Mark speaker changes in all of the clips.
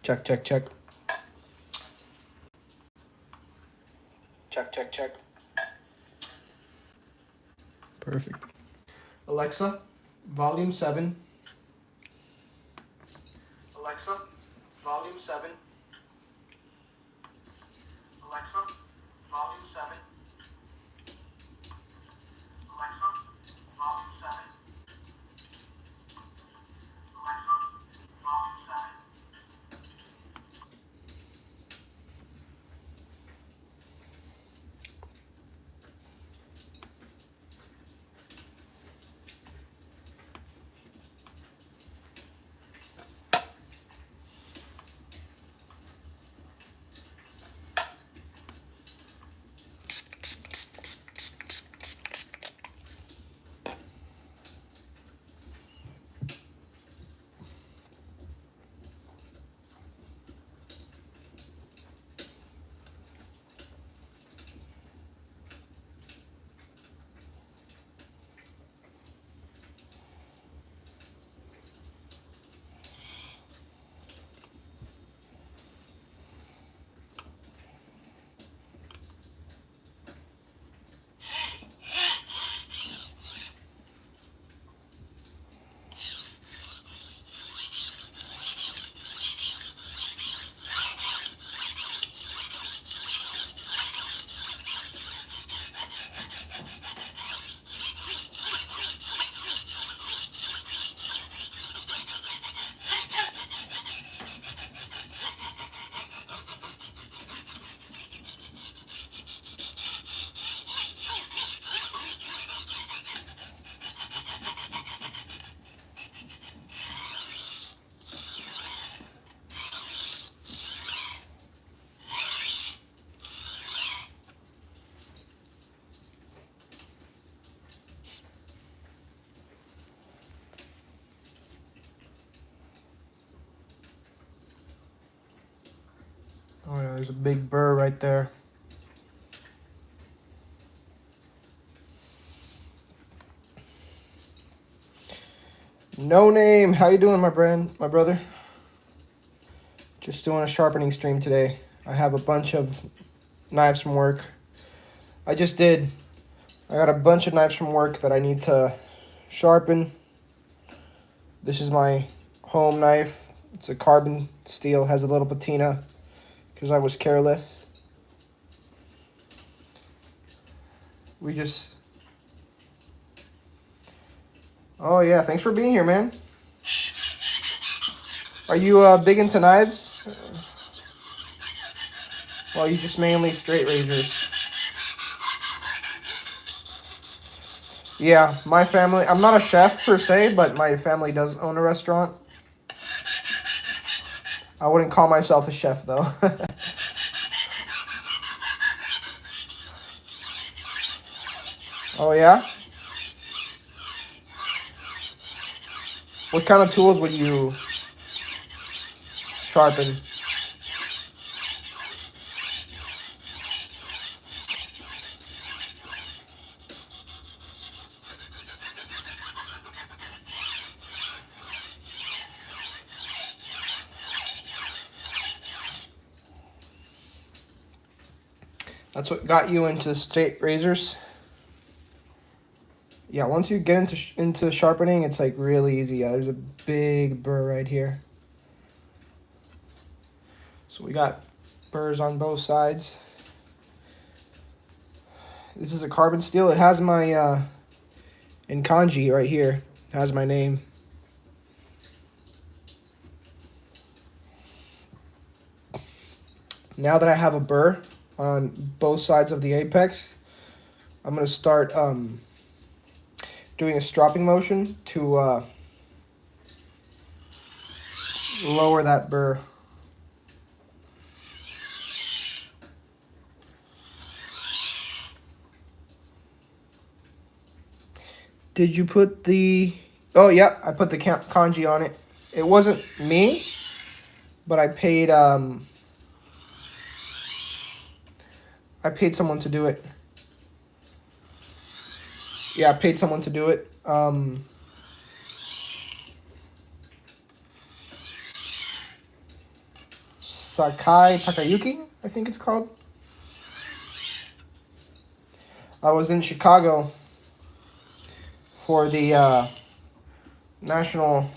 Speaker 1: Check, check, check. Check, check, check. Perfect. Alexa, volume 7. Alexa, volume 7. Alexa, volume 7. Alexa, volume 7. Alexa, volume 7. Oh yeah, there's a big burr right there. No name. How you doing, my brother? Just doing a sharpening stream today. I have a bunch of knives from work. I got a bunch of knives from work that I need to sharpen. This is my home knife. It's a carbon steel, has a little patina because I was careless. Oh yeah, thanks for being here, man. Are you big into knives? Well, you just mainly straight razors. Yeah, my family, I'm not a chef per se, but my family does own a restaurant. I wouldn't call myself a chef though. Oh yeah? What kind of tools would you sharpen? That's what got you into straight razors? Yeah, once you get into sharpening, it's like really easy. Yeah, there's a big burr right here. So we got burrs on both sides. This is a carbon steel. It has my in kanji right here. It has my name. Now that I have a burr on both sides of the apex, I'm gonna start doing a stropping motion to lower that burr. Did you put the... Oh, yeah, I put the kanji on it. It wasn't me, but I paid someone to do it. Yeah, I paid someone to do it. Sakai Takayuki, I think it's called. I was in Chicago for the National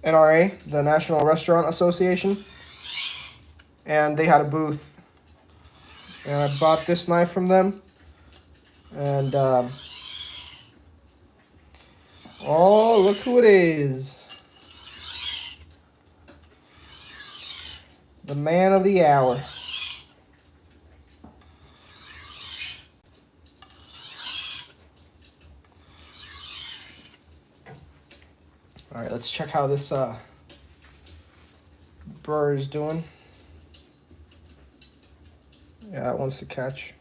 Speaker 1: NRA, the National Restaurant Association, and they had a booth. And I bought this knife from them. And, oh, look who it is. The man of the hour. All right, let's check how this burr is doing. Yeah, that wants to catch.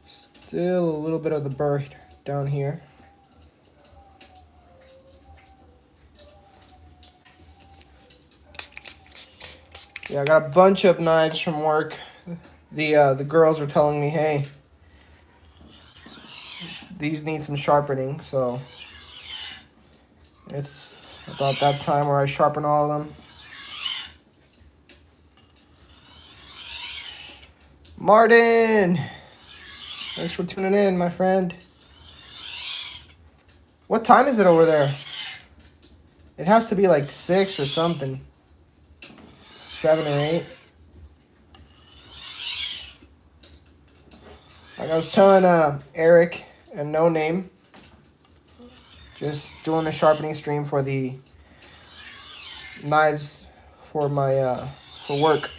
Speaker 1: Still a little bit of the burr down here. Yeah, I got a bunch of knives from work. The girls are telling me, hey, these need some sharpening, so it's about that time where I sharpen all of them. Martin! Thanks for tuning in, my friend. What time is it over there? It has to be like 6 or something. 7 or 8. Like I was telling Eric and No Name, just doing a sharpening stream for the knives for my for work.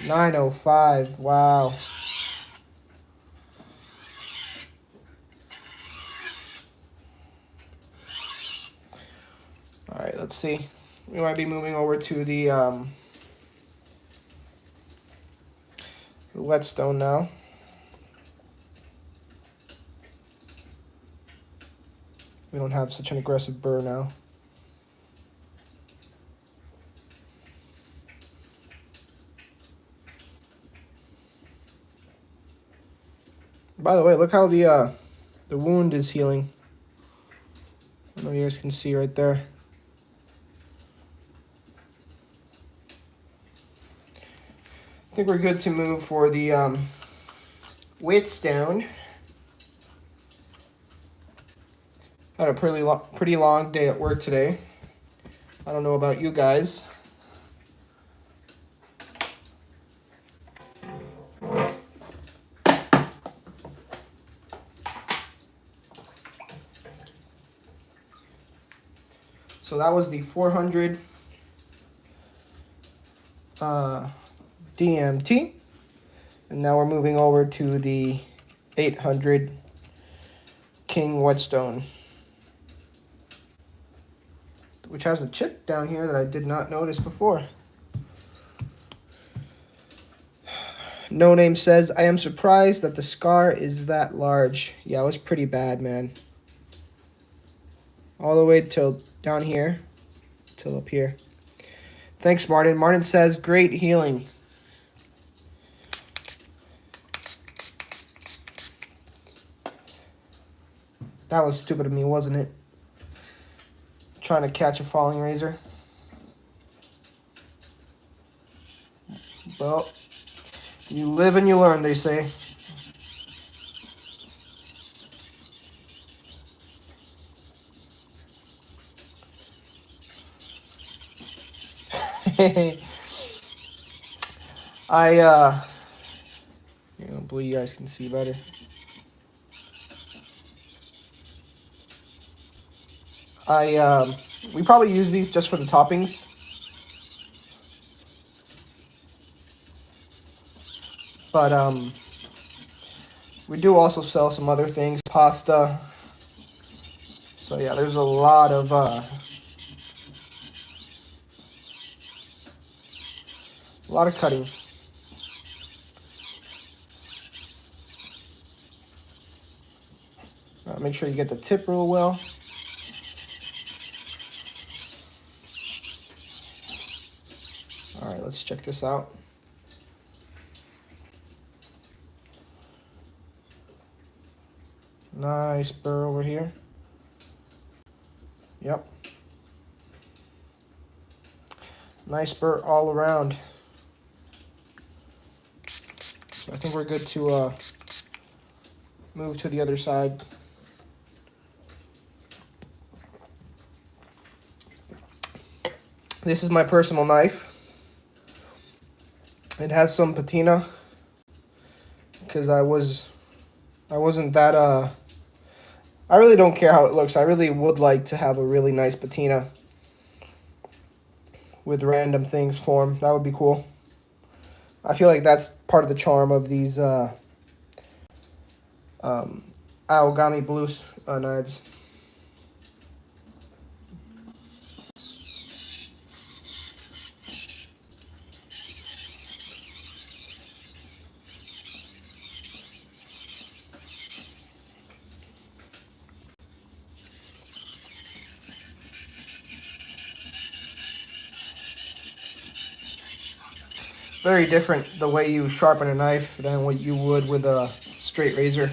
Speaker 1: 9:05. Wow. All right, let's see. We might be moving over to the whetstone now. We don't have such an aggressive burr now. By the way, look how the wound is healing. I don't know if you guys can see right there. I think we're good to move for the whetstone. Had a pretty long day at work today. I don't know about you guys. So that was the 400 DMT. And now we're moving over to the 800 King whetstone, which has a chip down here that I did not notice before. No Name says, I am surprised that the scar is that large. Yeah, it was pretty bad, man. All the way till down here, till up here. Thanks, Martin. Martin says, great healing. That was stupid of me, wasn't it? Trying to catch a falling razor. Well, you live and you learn, they say. Hopefully you guys can see better. We probably use these just for the toppings. But, we do also sell some other things, pasta. So yeah, there's a lot of, cutting. Make sure you get the tip real well. All right, let's check this out. Nice burr over here. Yep. Nice burr all around. So I think we're good to move to the other side. This is my personal knife. It has some patina because I wasn't that I really don't care how it looks. I really would like to have a really nice patina with random things form. That would be cool. I feel like that's part of the charm of these Aogami blue knives. Very different the way you sharpen a knife than what you would with a straight razor.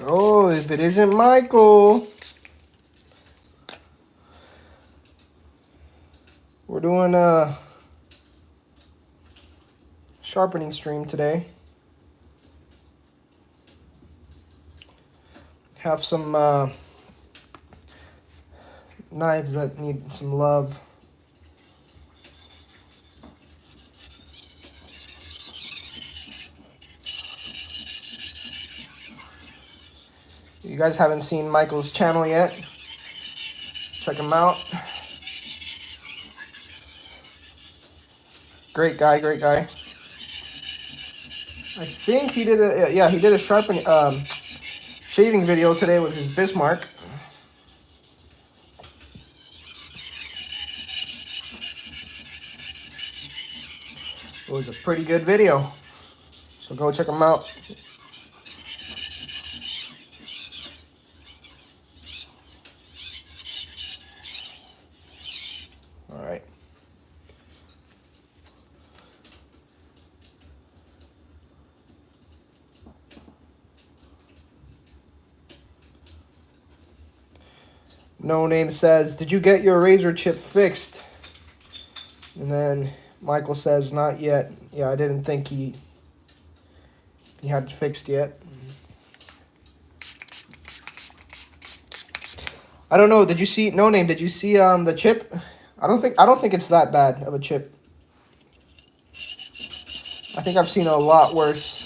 Speaker 1: Oh, if it isn't Michael. We're doing a sharpening stream today. Have some knives that need some love. You guys haven't seen Michael's channel yet, check him out. Great guy, great guy. I think he did a sharpening shaving video today with his Bismarck. It was a pretty good video, so go check him out. All right. No Name says, did you get your razor chip fixed? And then Michael says, not yet. Yeah, I didn't think he had it fixed yet. I don't know. Did you see No Name? Did you see the chip? I don't think it's that bad of a chip. I think I've seen a lot worse.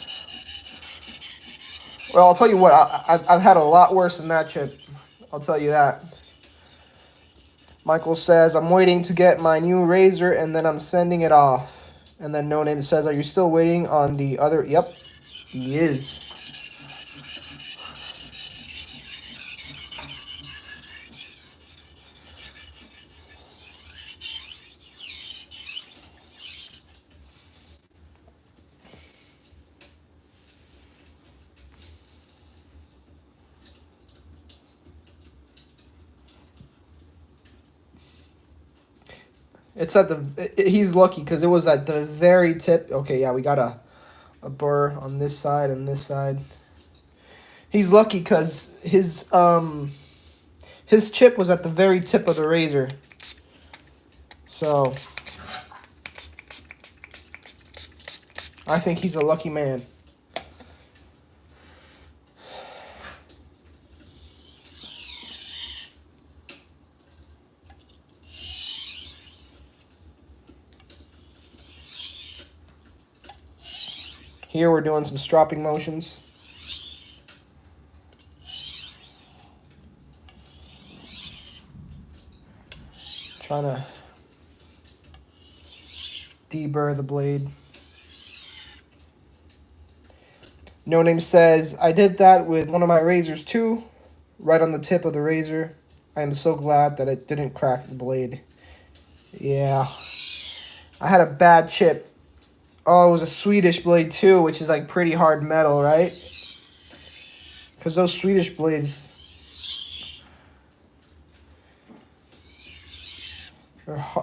Speaker 1: Well, I'll tell you what. I've had a lot worse than that chip. I'll tell you that. Michael says, I'm waiting to get my new razor and then I'm sending it off. And then No Name says, are you still waiting on the other? Yep, he is. It's at the, he's lucky because it was at the very tip. Okay, yeah, we got a burr on this side and this side. He's lucky because his chip was at the very tip of the razor. So I think he's a lucky man. here we're doing some stropping motions. Trying to deburr the blade. No Name says, I did that with one of my razors too, right on the tip of the razor. I am so glad that it didn't crack the blade. Yeah. I had a bad chip. Oh, it was a Swedish blade too, which is like pretty hard metal, right? Because those Swedish blades,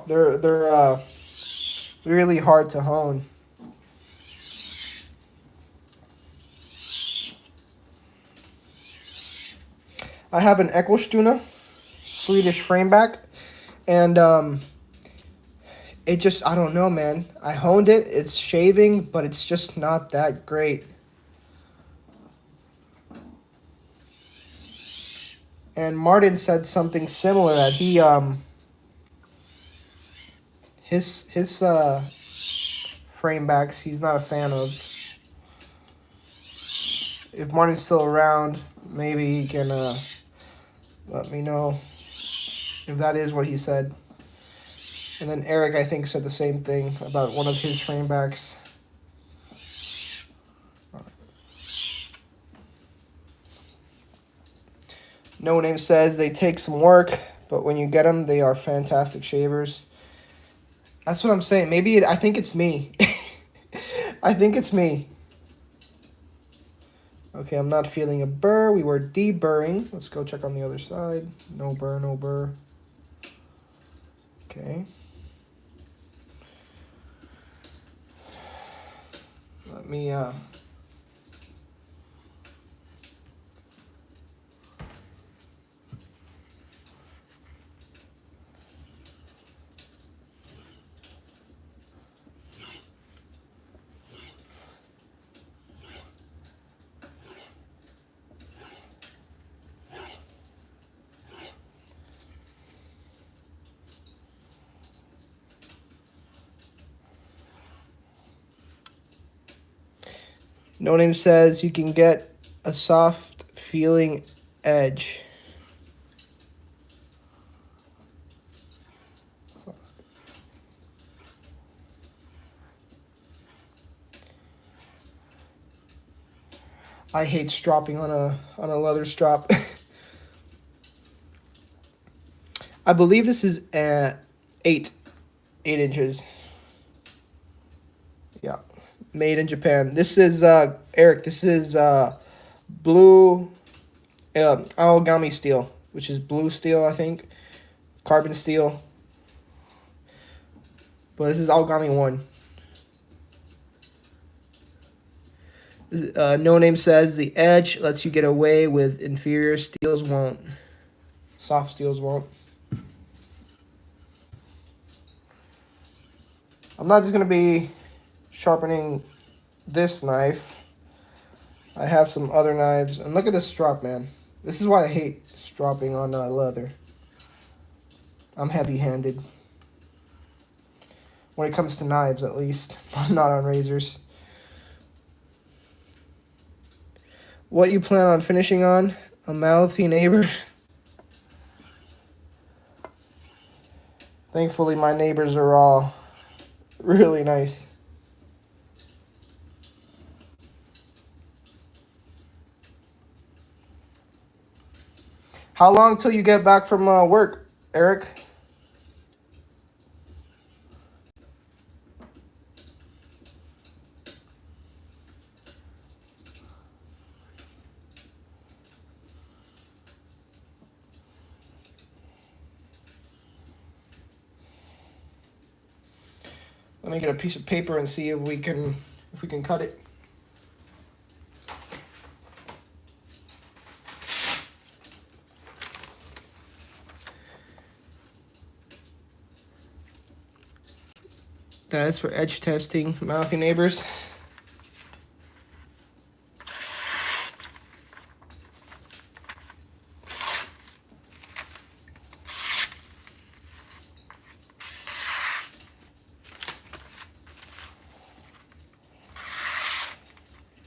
Speaker 1: they're really hard to hone. I have an Eckelstuna Swedish frameback, and it just, I don't know, man. I honed it. It's shaving, but it's just not that great. And Martin said something similar, that he his framebacks he's not a fan of. If Martin's still around, maybe he can let me know if that is what he said. And then Eric, I think, said the same thing about one of his framebacks. No Name says they take some work, but when you get them, they are fantastic shavers. That's what I'm saying. Maybe I think it's me. I think it's me. Okay, I'm not feeling a burr. We were deburring. Let's go check on the other side. No burr, no burr. Okay. Let me No Name says you can get a soft feeling edge. I hate stropping on a leather strop. I believe this is 8 inches. Yeah, made in Japan. This is Eric. This is blue aogami steel, which is blue steel, I think, carbon steel. But this is aogami 1. No Name says the edge lets you get away with inferior steels won't. Soft steels won't. I'm not just going to be sharpening this knife. I have some other knives. And look at this strop, man. This is why I hate stropping on leather. I'm heavy-handed. When it comes to knives, at least. Not on razors. What you plan on finishing on? A mouthy neighbor? Thankfully, my neighbors are all really nice. How long till you get back from work, Eric? Let me get a piece of paper and see if we can cut it. That is for edge testing, mouthy neighbors.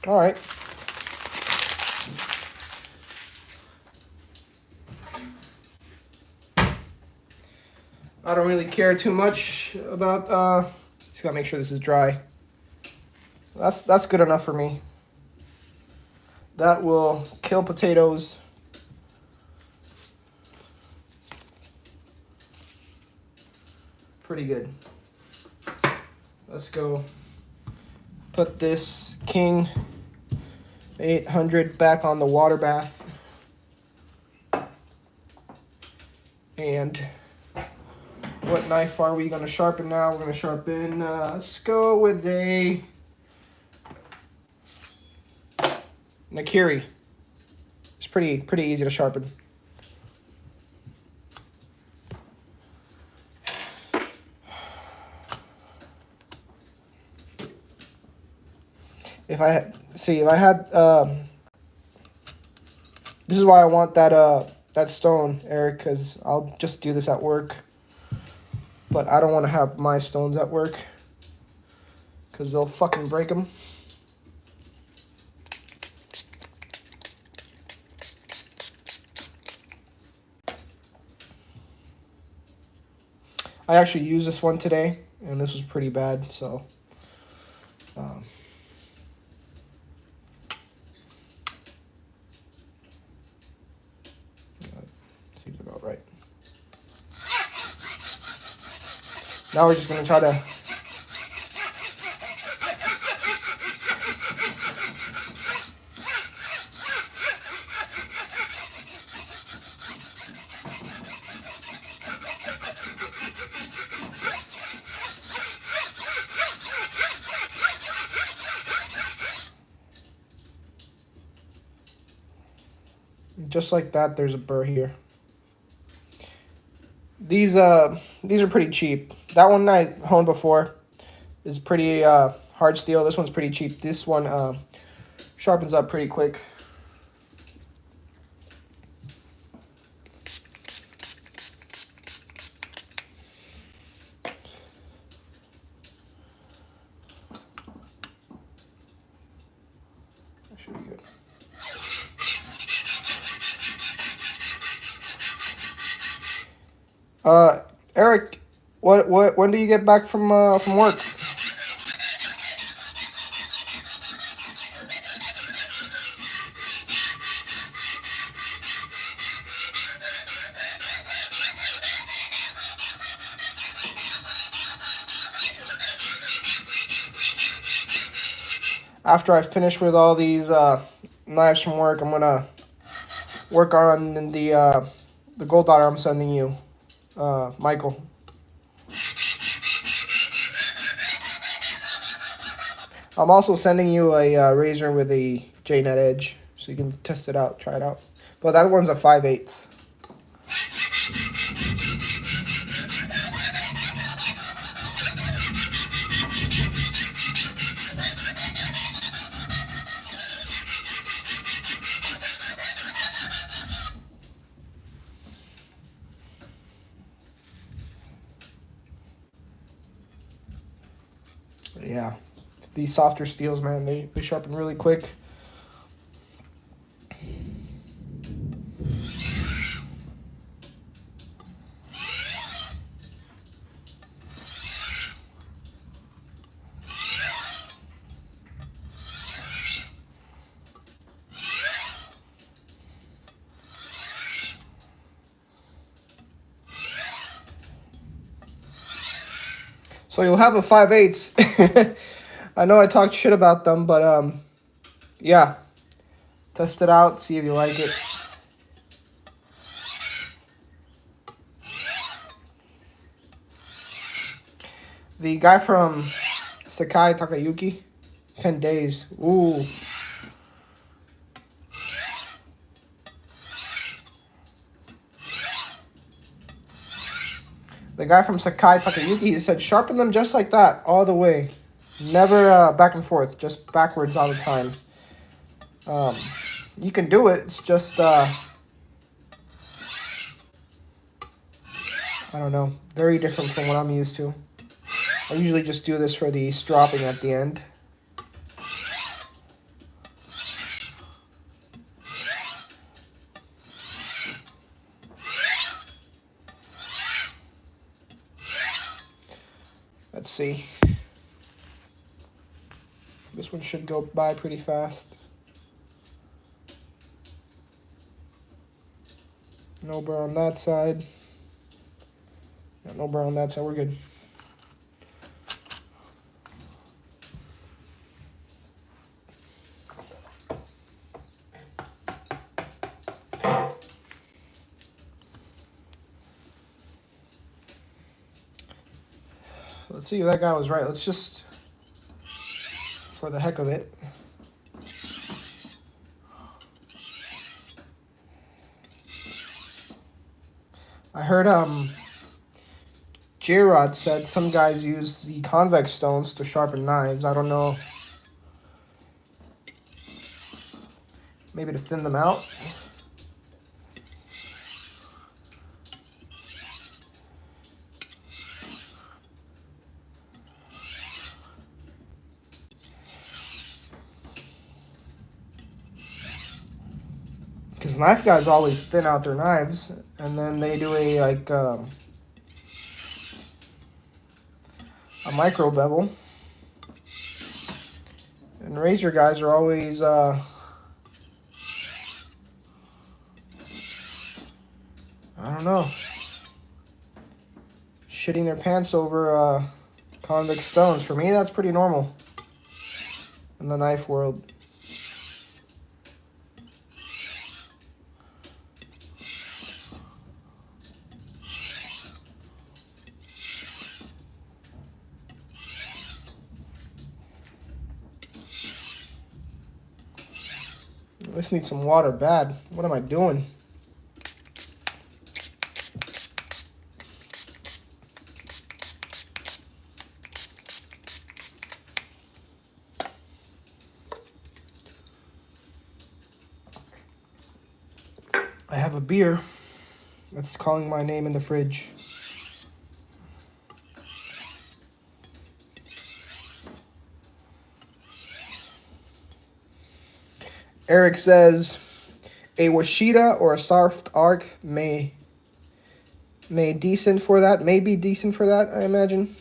Speaker 1: All right. I don't really care too much about, just gotta make sure this is dry. That's good enough for me. That will kill potatoes. Pretty good. Let's go put this King 800 back on the water bath. And what knife are we going to sharpen now? We're going to sharpen, let's go with a Nakiri. It's pretty easy to sharpen. If I had, this is why I want that stone, Eric, because I'll just do this at work. But I don't want to have my stones at work, because they'll fucking break them. I actually used this one today, and this was pretty bad, so... seems about right. Now we're just going to try to... Just like that, there's a burr here. These are pretty cheap. That one I honed before is pretty hard steel. This one's pretty cheap. This one sharpens up pretty quick. That should be good. Eric, when do you get back from work? After I finish with all these knives from work, I'm gonna work on the gold daughter I'm sending you. Michael. I'm also sending you a razor with a J-net edge, so you can test it out, try it out. But that one's a 5/8. Yeah, these softer steels, man, they sharpen really quick. So you'll have a 5/8. I know I talked shit about them, but yeah. Test it out, see if you like it. The guy from Sakai Takayuki, 10 days. Ooh. The guy from Sakai Takayuki, he said, sharpen them just like that, all the way. Never back and forth, just backwards all the time. You can do it, it's just, I don't know, very different from what I'm used to. I usually just do this for the stropping at the end. see. This one should go by pretty fast. No burr on that side. No burr on that side. We're good. Let's see if that guy was right. Let's just, for the heck of it. I heard J-Rod said some guys use the convex stones to sharpen knives. I don't know. Maybe to thin them out. Because knife guys always thin out their knives, and then they do a micro bevel. And razor guys are always I don't know, shitting their pants over convex stones. For me, that's pretty normal in the knife world. This needs some water bad. What am I doing? I have a beer that's calling my name in the fridge. Eric says, a Washita or a soft arc may decent for that. May be decent for that, I imagine.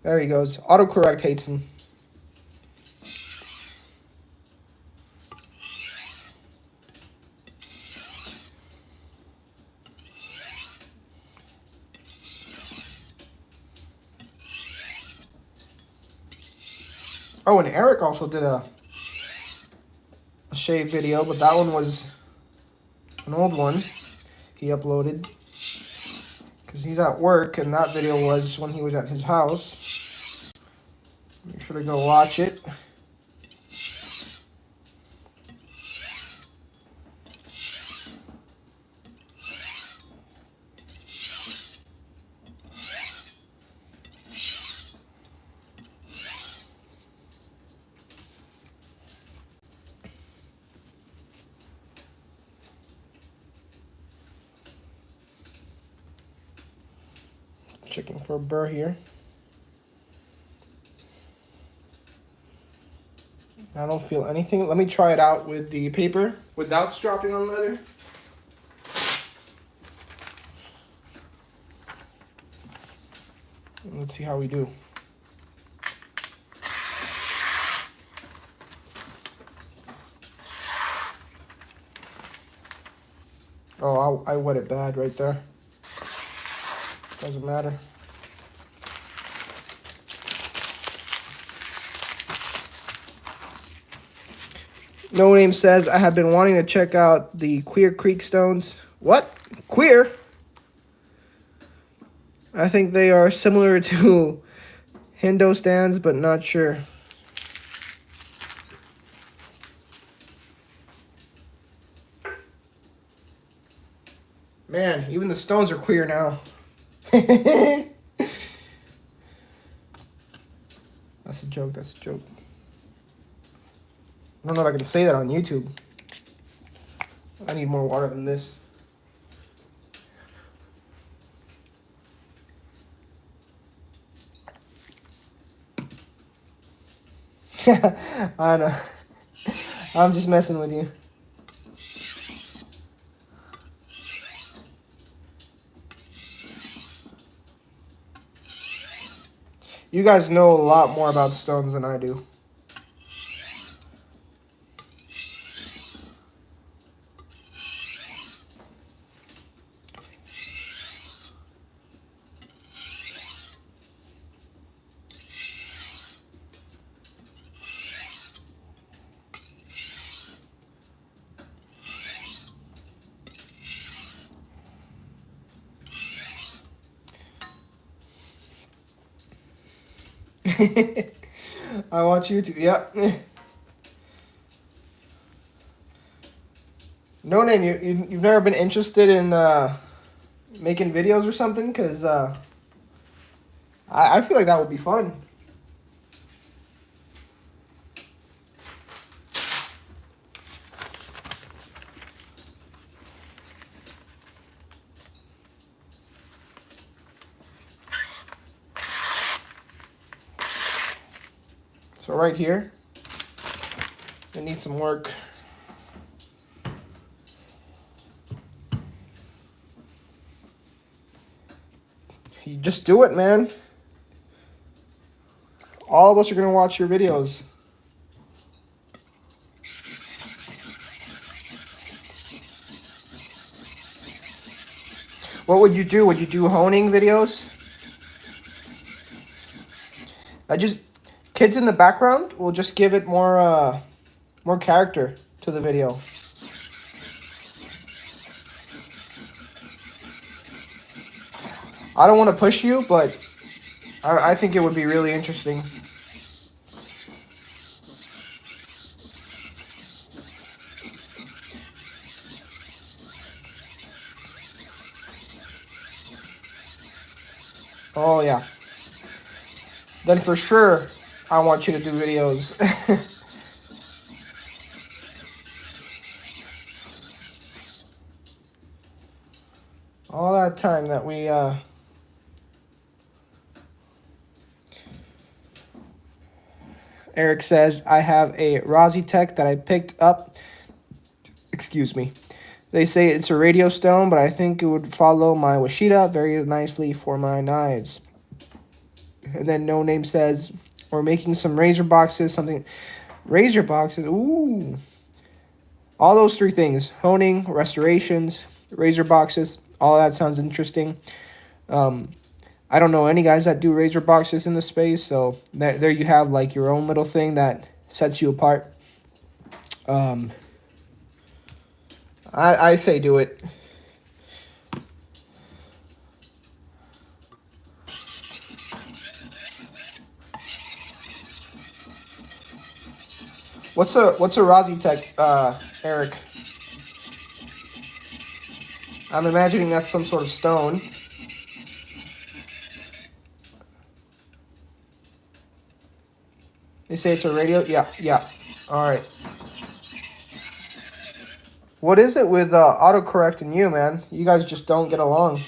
Speaker 1: There he goes. Autocorrect hates him. Oh, and Eric also did a shave video, but that one was an old one he uploaded because he's at work, and that video was when he was at his house. Make sure to go watch it. Checking for a burr here. I don't feel anything. Let me try it out with the paper without strapping on leather. And let's see how we do. Oh, I wet it bad right there. Doesn't matter. No Name says, I have been wanting to check out the Queer Creek stones. What? Queer? I think they are similar to Hendo stands, but not sure. Man, even the stones are queer now. That's a joke, that's a joke. I don't know if I can say that on YouTube. I need more water than this. I know. I'm just messing with you. You guys know a lot more about stones than I do. I watch YouTube. Yep. No name. You've never been interested in making videos or something? Cause I feel like that would be fun. So right here, I need some work. You just do it, man. All of us are gonna watch your videos. What would you do? Would you do honing videos? Kids in the background will just give it more character to the video. I don't want to push you, but I think it would be really interesting. Oh, yeah. Then for sure, I want you to do videos. All that time that we... Eric says, I have a Rosy Tech that I picked up. Excuse me. They say it's a radio stone, but I think it would follow my Washita very nicely for my knives. And then No Name says, we're making some razor boxes, something... Razor boxes, ooh. All those three things, honing, restorations, razor boxes, all that sounds interesting. I don't know any guys that do razor boxes in the space, so there you have like your own little thing that sets you apart. I say do it. What's a Rosy Tech, Eric? I'm imagining that's some sort of stone. They say it's a radio? Yeah. All right. What is it with autocorrect and you, man? You guys just don't get along.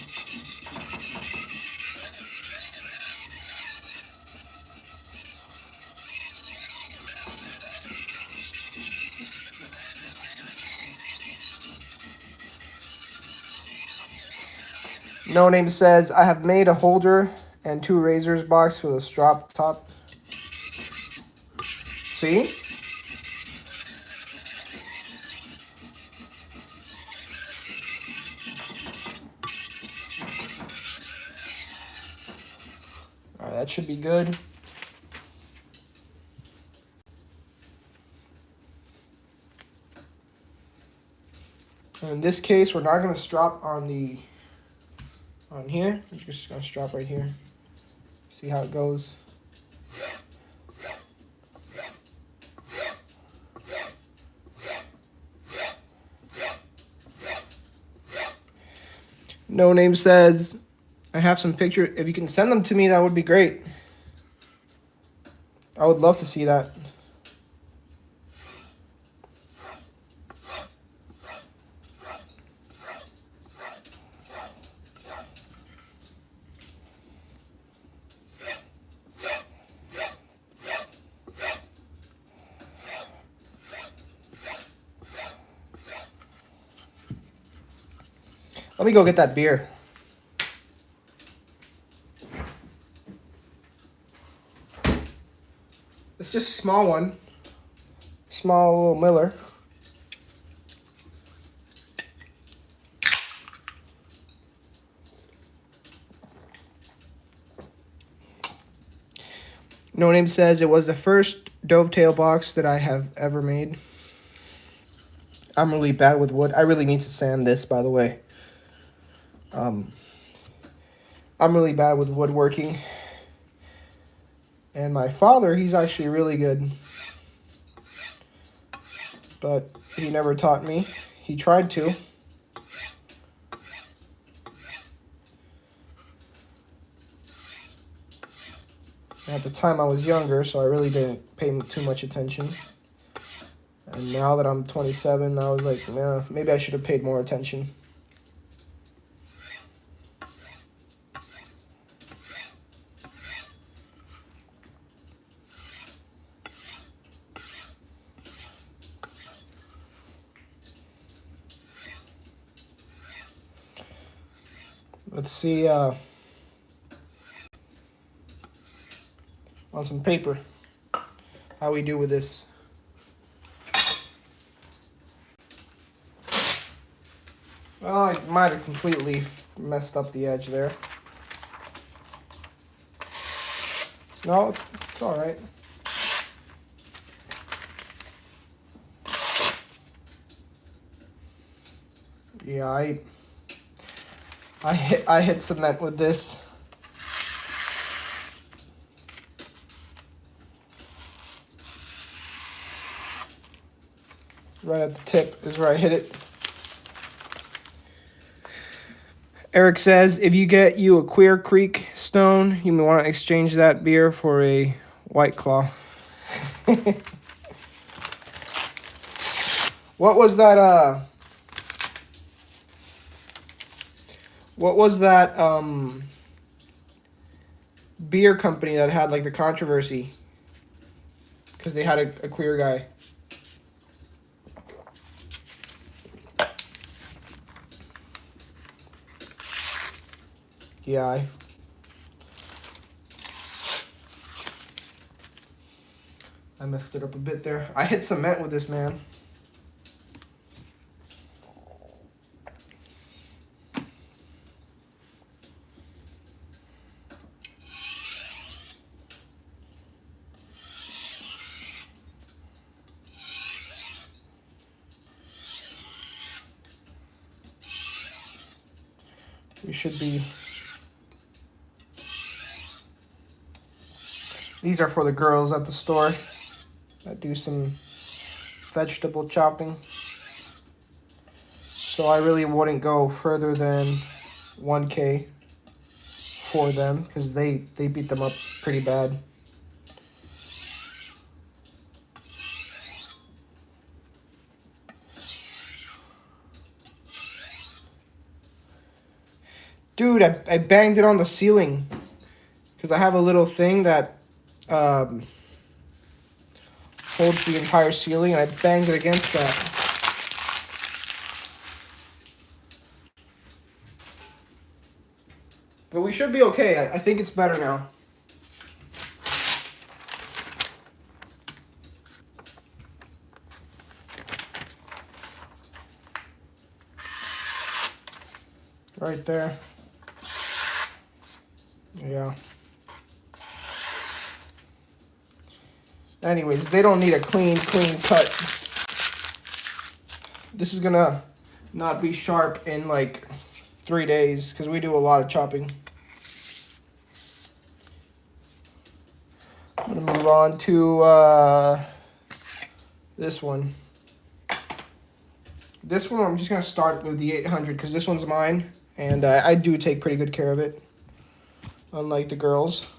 Speaker 1: No Name says, I have made a holder and 2 razors box with a strap top. See? All right, that should be good. In this case, we're not going to strap on here. We're just going to strap right here. See how it goes. No Name says, I have some pictures. If you can send them to me, that would be great. I would love to see that. Let me go get that beer. It's just a small one. Small little Miller. No Name says it was the first dovetail box that I have ever made. I'm really bad with wood. I really need to sand this, by the way. I'm really bad with woodworking. And my father, he's actually really good. But he never taught me. He tried to. At the time I was younger, so I really didn't pay too much attention. And now that I'm 27, I was like, nah, maybe I should have paid more attention. Let's see, on some paper, how we do with this. Well, I might have completely messed up the edge there. No, it's all right. Yeah, I hit cement with this. Right at the tip is where I hit it. Eric says, if you get you a Queer Creek stone, you may want to exchange that beer for a White Claw. What was that, beer company that had, like, the controversy? Because they had a queer guy. Yeah, I messed it up a bit there. I hit cement with this, man. We should be... These are for the girls at the store that do some vegetable chopping. So I really wouldn't go further than 1K for them because they beat them up pretty bad. Dude, I banged it on the ceiling because I have a little thing that holds the entire ceiling, and I banged it against that. But we should be okay. I think it's better now. Right there. Yeah. Anyways, they don't need a clean cut. This is gonna not be sharp in like 3 days because we do a lot of chopping. I'm gonna move on to this one. This one I'm just gonna start with the 800 because this one's mine, and I do take pretty good care of it, unlike the girls.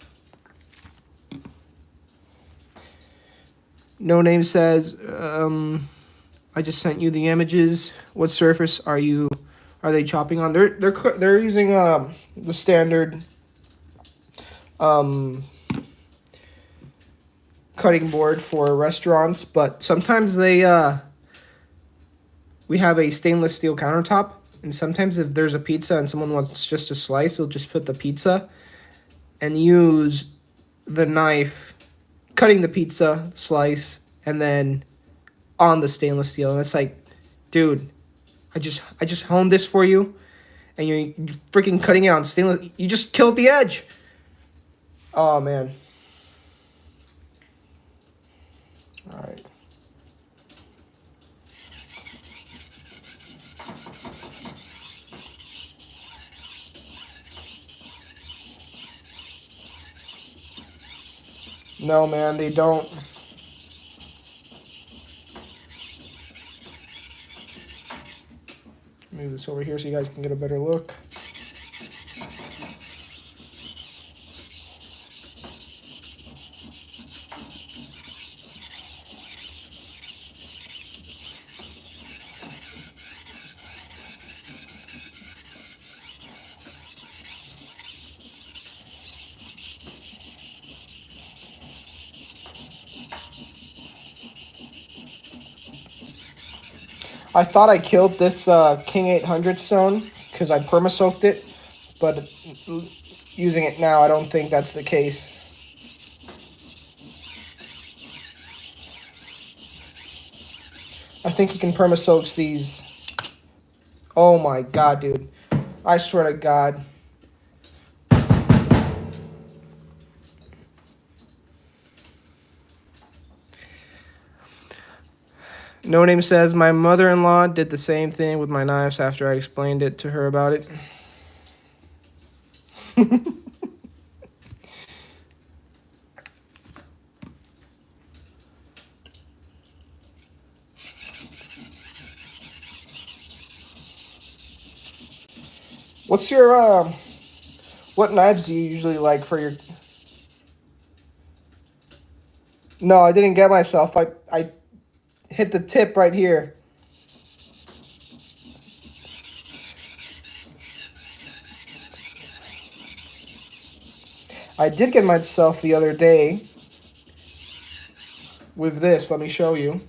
Speaker 1: No Name says, I just sent you the images. What surface are they chopping on? They're using the standard cutting board for restaurants, but sometimes we have a stainless steel countertop, and sometimes if there's a pizza and someone wants just a slice, they'll just put the pizza and use the knife cutting the pizza slice and then on the stainless steel, and it's like, dude, I just honed this for you, and you're freaking cutting it on stainless. You just killed the edge. Oh man. All right. No, man, they don't. Move this over here so you guys can get a better look. I thought I killed this King 800 stone because I perma-soaked it, but using it now, I don't think that's the case. I think he can perma-soak these. Oh my god, dude. I swear to God. No Name says, my mother-in-law did the same thing with my knives after I explained it to her about it. What's your, what knives do you usually like for your... No, I didn't get myself. I hit the tip right here. I did get myself the other day with this. Let me show you.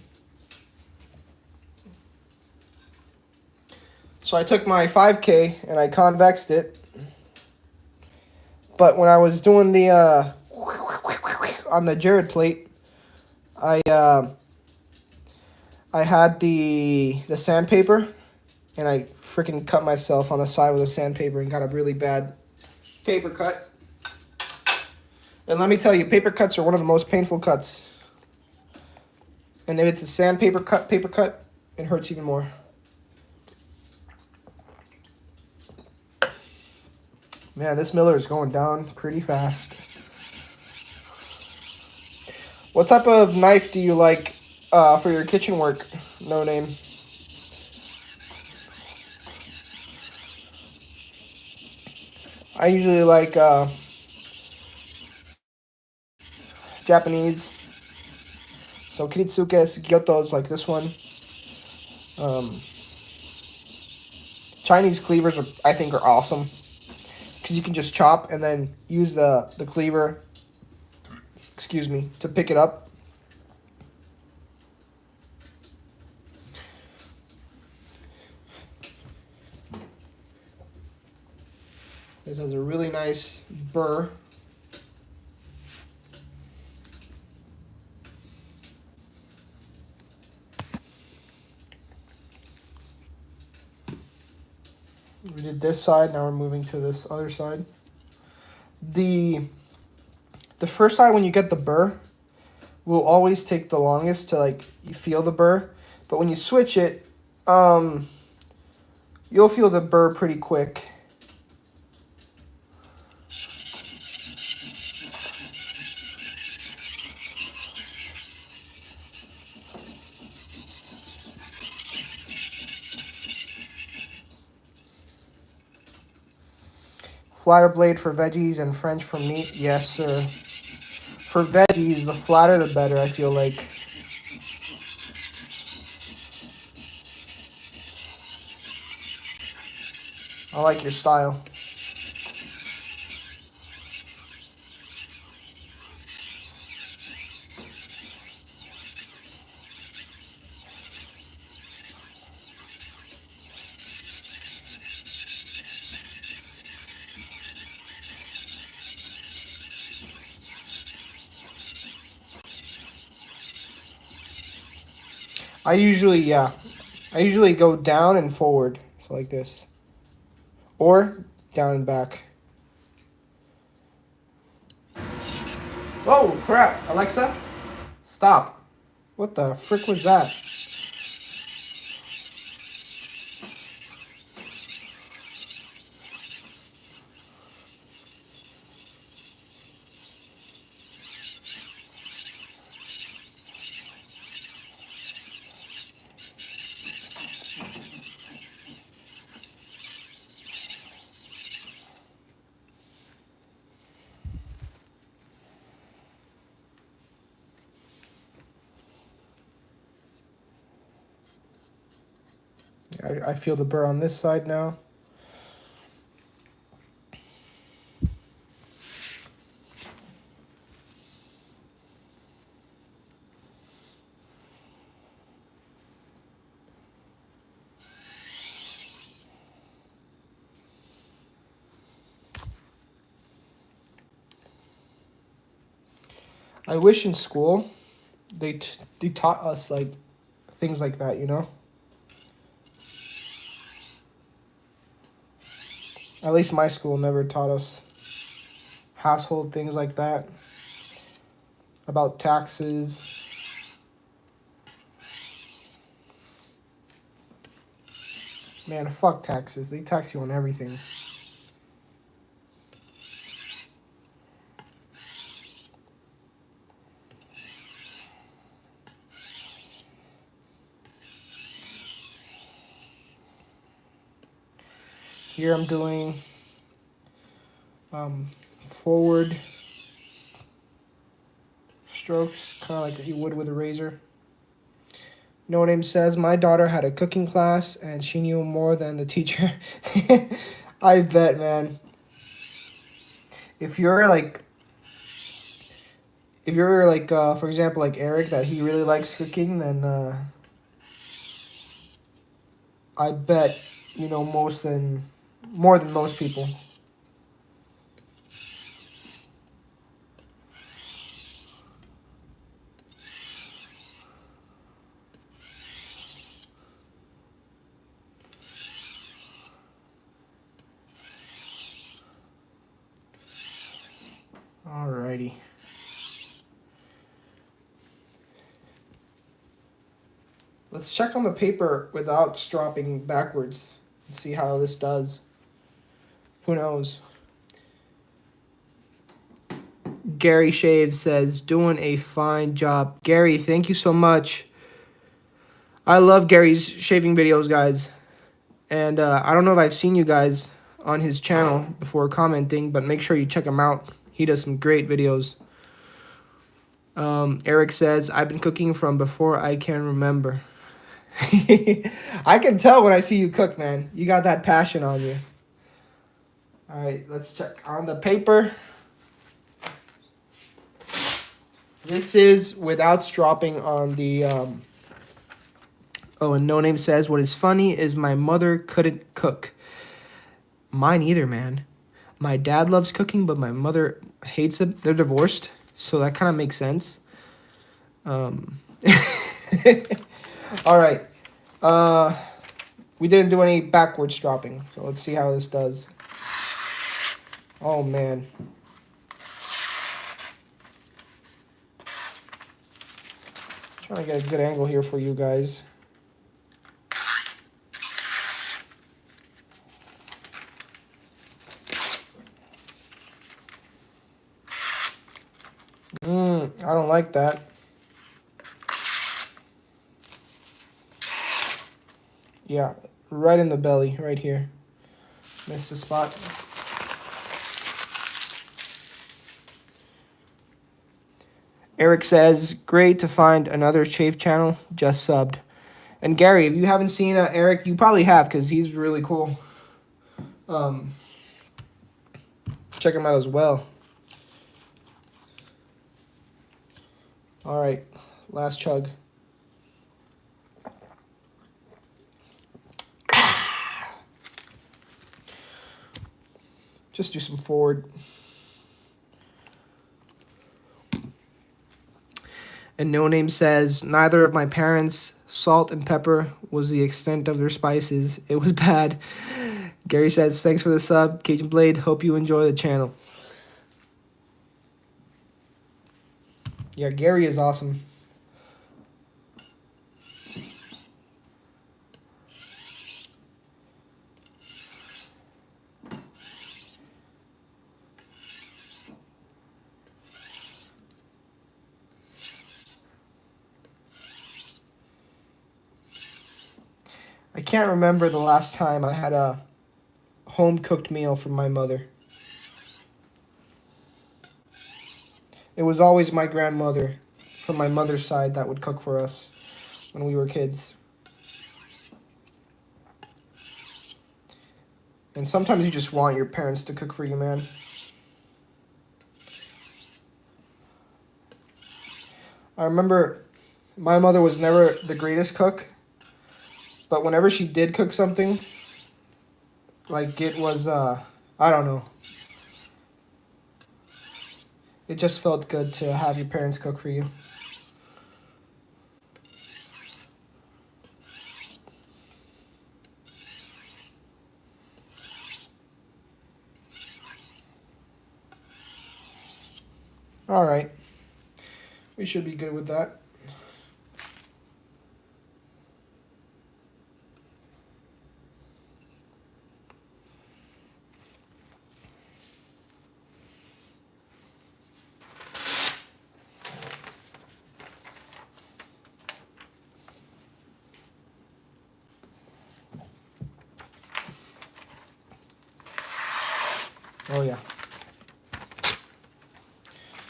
Speaker 1: So I took my 5K and I convexed it. But when I was doing the on the Jared plate, I had the sandpaper, and I freaking cut myself on the side with the sandpaper and got a really bad paper cut. And let me tell you, paper cuts are one of the most painful cuts. And if it's a sandpaper cut, paper cut, it hurts even more. Man, this Miller is going down pretty fast. What type of knife do you like for your kitchen work? No Name. I usually like Japanese. So Kiritsuke Sugiotos like this one. Chinese cleavers I think are awesome because you can just chop and then use the cleaver, excuse me, to pick it up. This has a really nice burr. We did this side, now we're moving to this other side. The first side, when you get the burr, will always take the longest to, like, you feel the burr. But when you switch it, you'll feel the burr pretty quick. Flatter blade for veggies and French for meat. Yes, sir. For veggies, the flatter the better, I feel like. I like your style. Yeah. I usually go down and forward. So like this. Or down and back. Oh, crap. Alexa, stop. What the frick was that? I feel the burr on this side now. I wish in school they taught us like things like that, you know? At least my school never taught us household things like that. About taxes. Man, fuck taxes. They tax you on everything. Here I'm doing forward strokes, kind of like you would with a razor. No Name says, my daughter had a cooking class and she knew more than the teacher. I bet, man. If you're like, for example, like Eric, that he really likes cooking, then I bet you know more than most people. Alrighty. Let's check on the paper without stropping backwards and see how this does. Who knows? Gary Shaves says, doing a fine job. Gary, thank you so much. I love Gary's shaving videos, guys. And I don't know if I've seen you guys on his channel before commenting, but make sure you check him out. He does some great videos. Eric says, I've been cooking from before I can remember. I can tell when I see you cook, man. You got that passion on you. All right, let's check on the paper. This is without stropping on the... Oh, and No Name says, what is funny is my mother couldn't cook. Mine either, man. My dad loves cooking, but my mother hates it. They're divorced, so that kind of makes sense. All right. We didn't do any backward stropping, so let's see how this does. Oh, man. Trying to get a good angle here for you guys. I don't like that. Yeah, right in the belly, right here. Missed the spot. Eric says, great to find another shave channel, just subbed. And Gary, if you haven't seen Eric, you probably have, because he's really cool. Check him out as well. All right, last chug. Just do some forward. And No Name says, neither of my parents salt and pepper was the extent of their spices. It was bad. Gary says, thanks for the sub, Cajun Blade. Hope you enjoy the channel. Yeah, Gary is awesome. I can't remember the last time I had a home-cooked meal from my mother. It was always my grandmother from my mother's side that would cook for us when we were kids. And sometimes you just want your parents to cook for you, man. I remember my mother was never the greatest cook, but whenever she did cook something, like it was, I don't know. It just felt good to have your parents cook for you. All right. We should be good with that. Oh, yeah.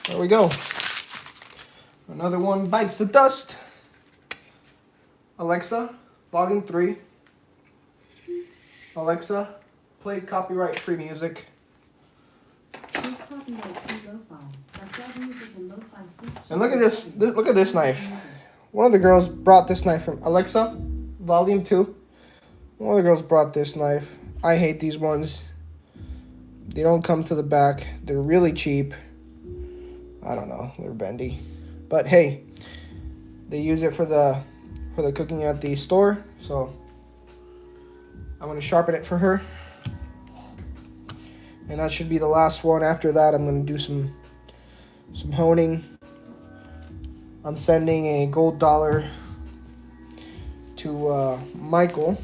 Speaker 1: There we go. Another one bites the dust. Alexa, volume 3. Alexa, play copyright-free music. And look at this. Look at this knife. One of the girls brought this knife from Alexa, volume 2. One of the girls brought this knife. I hate these ones. They don't come to the back. They're really cheap. I don't know. They're bendy. But hey, they use it for the cooking at the store. So I'm going to sharpen it for her. And that should be the last one. After that, I'm going to do some honing. I'm sending a gold dollar to Michael.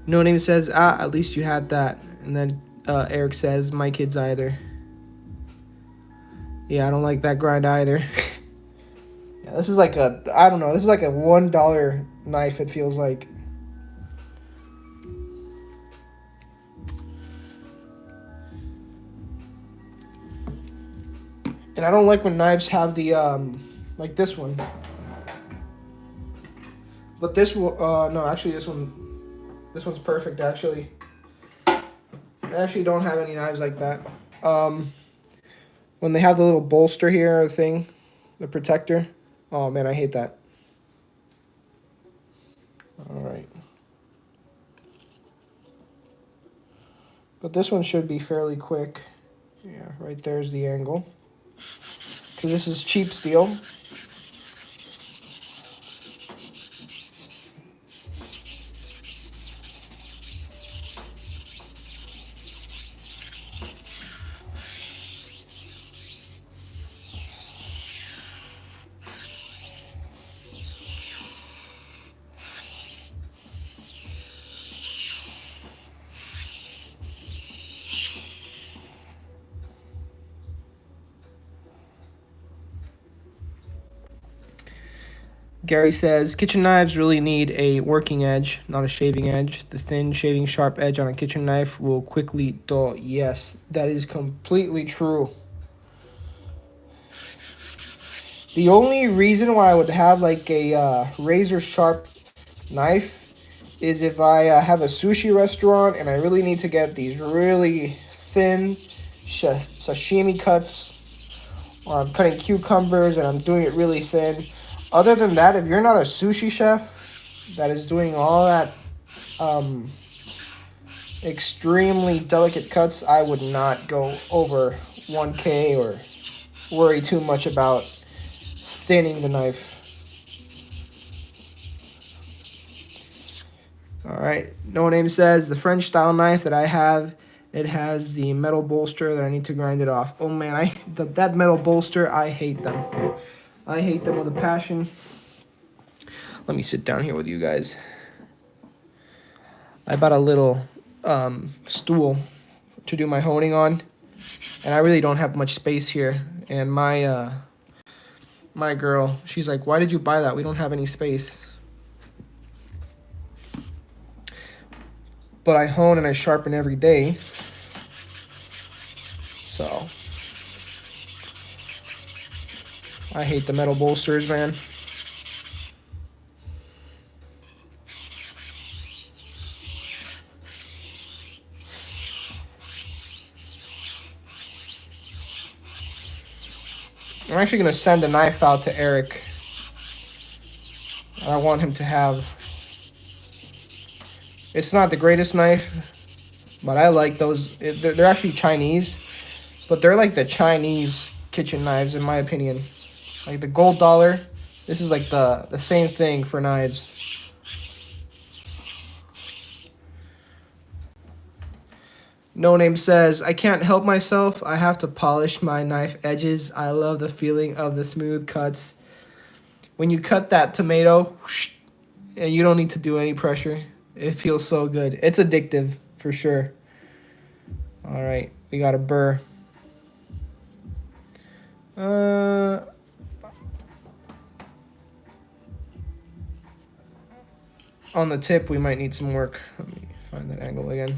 Speaker 1: No Name says, at least you had that. And then Eric says, my kids either. Yeah, I don't like that grind either. Yeah, this is like a, I don't know, this is like a $1 knife, it feels like. And I don't like when knives have the, like this one. But this will, no, actually this one's perfect, actually. I actually don't have any knives like that. When they have the little bolster here, or thing, the protector. Oh, man, I hate that. All right. But this one should be fairly quick. Yeah, right there's the angle. Because this is cheap steel. Gary says, kitchen knives really need a working edge, not a shaving edge. The thin, shaving, sharp edge on a kitchen knife will quickly dull. Yes, that is completely true. The only reason why I would have like a razor sharp knife is if I have a sushi restaurant and I really need to get these really thin sashimi cuts, or I'm cutting cucumbers and I'm doing it really thin. Other than that, if you're not a sushi chef that is doing all that extremely delicate cuts, I would not go over 1K or worry too much about thinning the knife. All right, No Name says the French style knife that I have, it has the metal bolster that I need to grind it off. Oh man, that metal bolster, I hate them. I hate them with a passion. Let me sit down here with you guys. I bought a little stool to do my honing on, and I really don't have much space here. And my girl, she's like, "Why did you buy that? We don't have any space." But I hone and I sharpen every day. So I hate the metal bolsters, man. I'm actually going to send a knife out to Eric. I want him to have... It's not the greatest knife, but I like those. They're actually Chinese, but they're like the Chinese kitchen knives, in my opinion. Like the gold dollar, this is like the same thing for knives. No Name says, I can't help myself. I have to polish my knife edges. I love the feeling of the smooth cuts. When you cut that tomato, and you don't need to do any pressure. It feels so good. It's addictive, for sure. All right, we got a burr. On the tip, we might need some work. Let me find that angle again.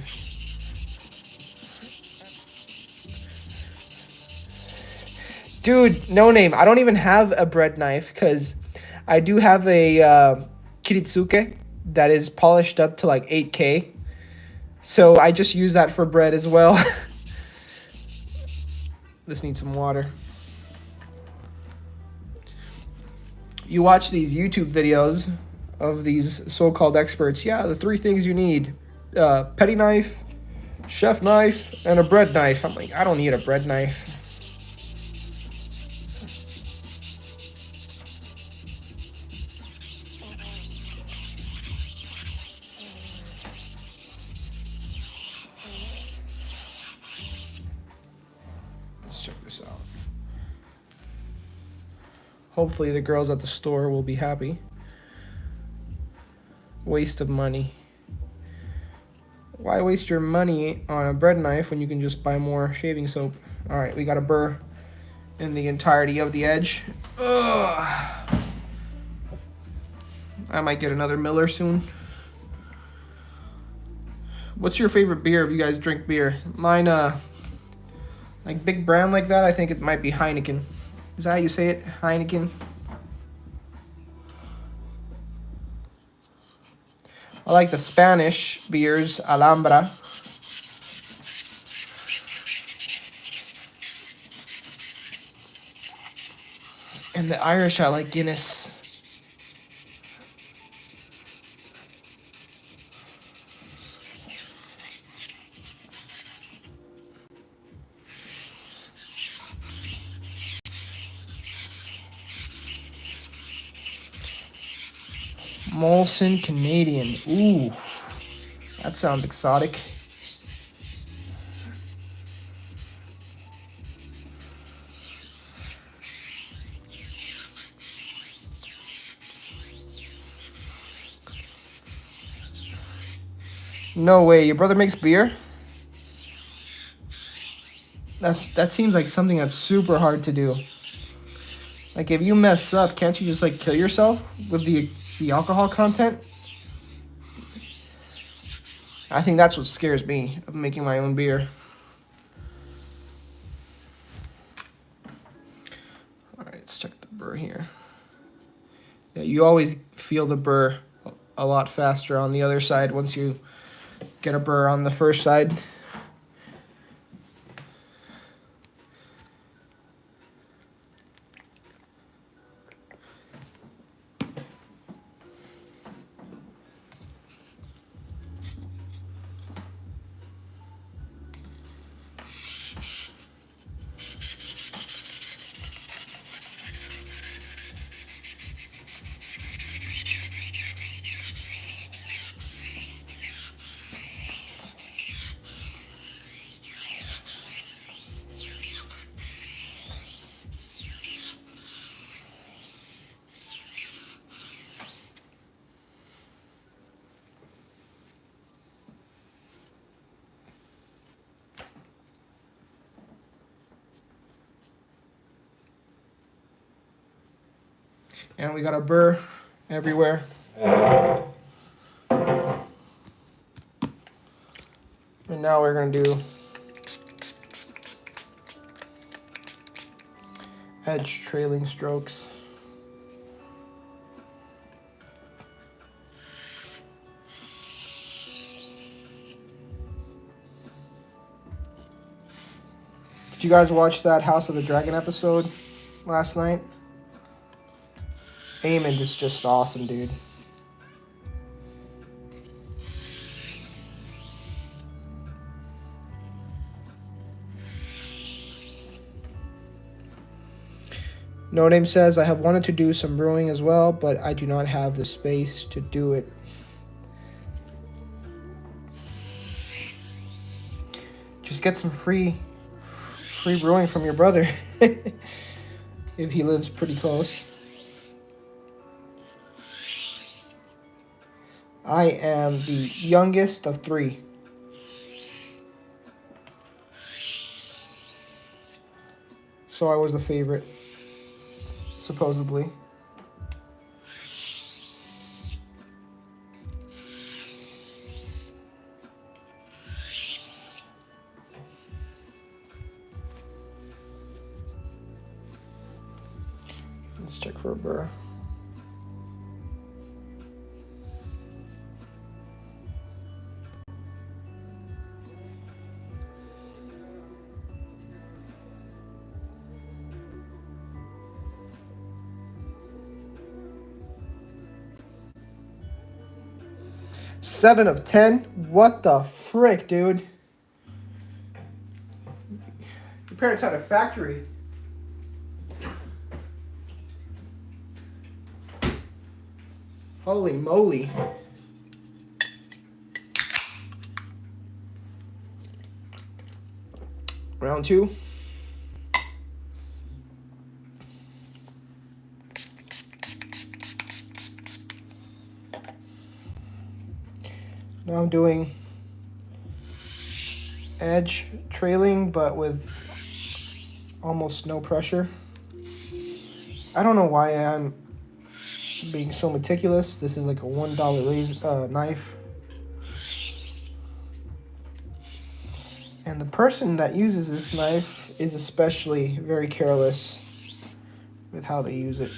Speaker 1: Dude, No Name. I don't even have a bread knife because I do have a kiritsuke that is polished up to like 8K. So I just use that for bread as well. This needs some water. You watch these YouTube videos of these so-called experts. Yeah, the 3 things you need. Petty knife, chef knife, and a bread knife. I'm like, I don't need a bread knife. Hopefully the girls at the store will be happy. Waste of money. Why waste your money on a bread knife when you can just buy more shaving soap? All right, we got a burr in the entirety of the edge. Ugh. I might get another Miller soon. What's your favorite beer if you guys drink beer? Mine, like big brand like that, I think it might be Heineken. Is that how you say it? Heineken? I like the Spanish beers, Alhambra. And the Irish, I like Guinness. Molson Canadian. Ooh, that sounds exotic. No way, your brother makes beer? That seems like something that's super hard to do. Like if you mess up, can't you just like kill yourself with the alcohol content? I think that's what scares me of making my own beer. All right, let's check the burr here. Yeah, you always feel the burr a lot faster on the other side once you get a burr on the first side. And we got a burr everywhere. And now we're going to do edge trailing strokes. Did you guys watch that House of the Dragon episode last night? Aemond is just awesome, dude. No Name says, I have wanted to do some brewing as well, but I do not have the space to do it. Just get some free brewing from your brother if he lives pretty close. I am the youngest of 3. So I was the favorite, supposedly. Let's check for a burr. Seven of 10? What the frick, dude? Your parents had a factory. Holy moly. Round 2. Now I'm doing edge trailing, but with almost no pressure. I don't know why I'm being so meticulous. This is like a $1 knife. And the person that uses this knife is especially very careless with how they use it.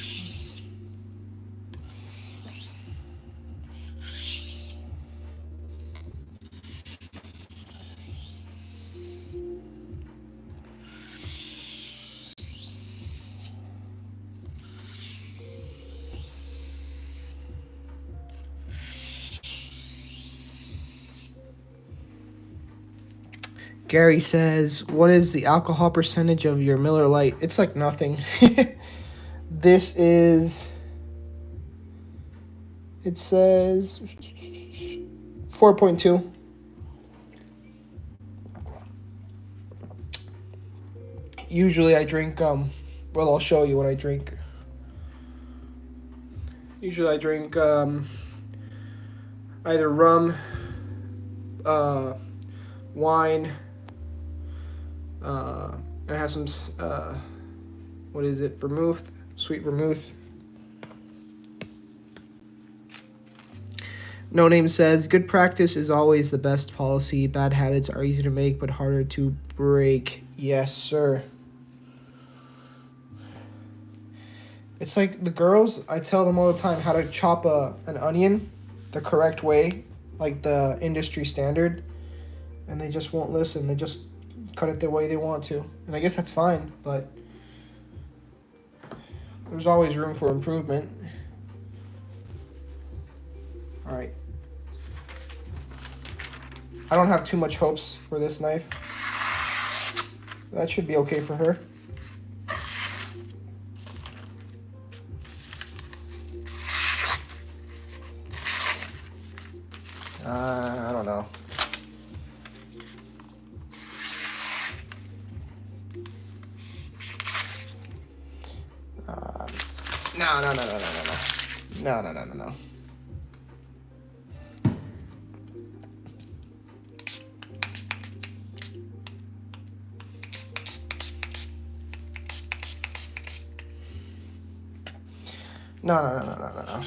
Speaker 1: Gary says, what is the alcohol percentage of your Miller Lite? It's like nothing. This is, it says 4.2. Usually I drink, well, I'll show you what I drink. Usually I drink either rum, wine, I have some, what is it, vermouth, sweet vermouth. No Name says, good practice is always the best policy. Bad habits are easy to make, but harder to break. Yes, sir. It's like the girls, I tell them all the time how to chop an onion the correct way, like the industry standard, and they just won't listen. They just cut it the way they want to. And I guess that's fine, but there's always room for improvement. All right. I don't have too much hopes for this knife. That should be okay for her. I don't know. No. No, no, no, no, no, no, no.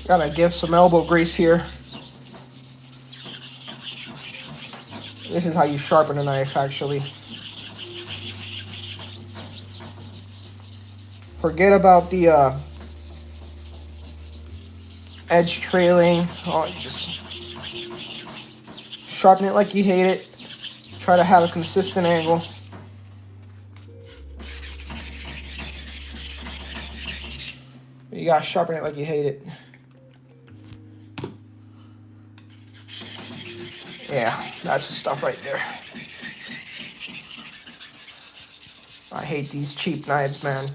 Speaker 1: Gotta give some elbow grease here. This is how you sharpen a knife, actually. Forget about the edge trailing. Oh, you just sharpen it like you hate it. Try to have a consistent angle. You gotta sharpen it like you hate it. Yeah, that's the stuff right there. I hate these cheap knives, man.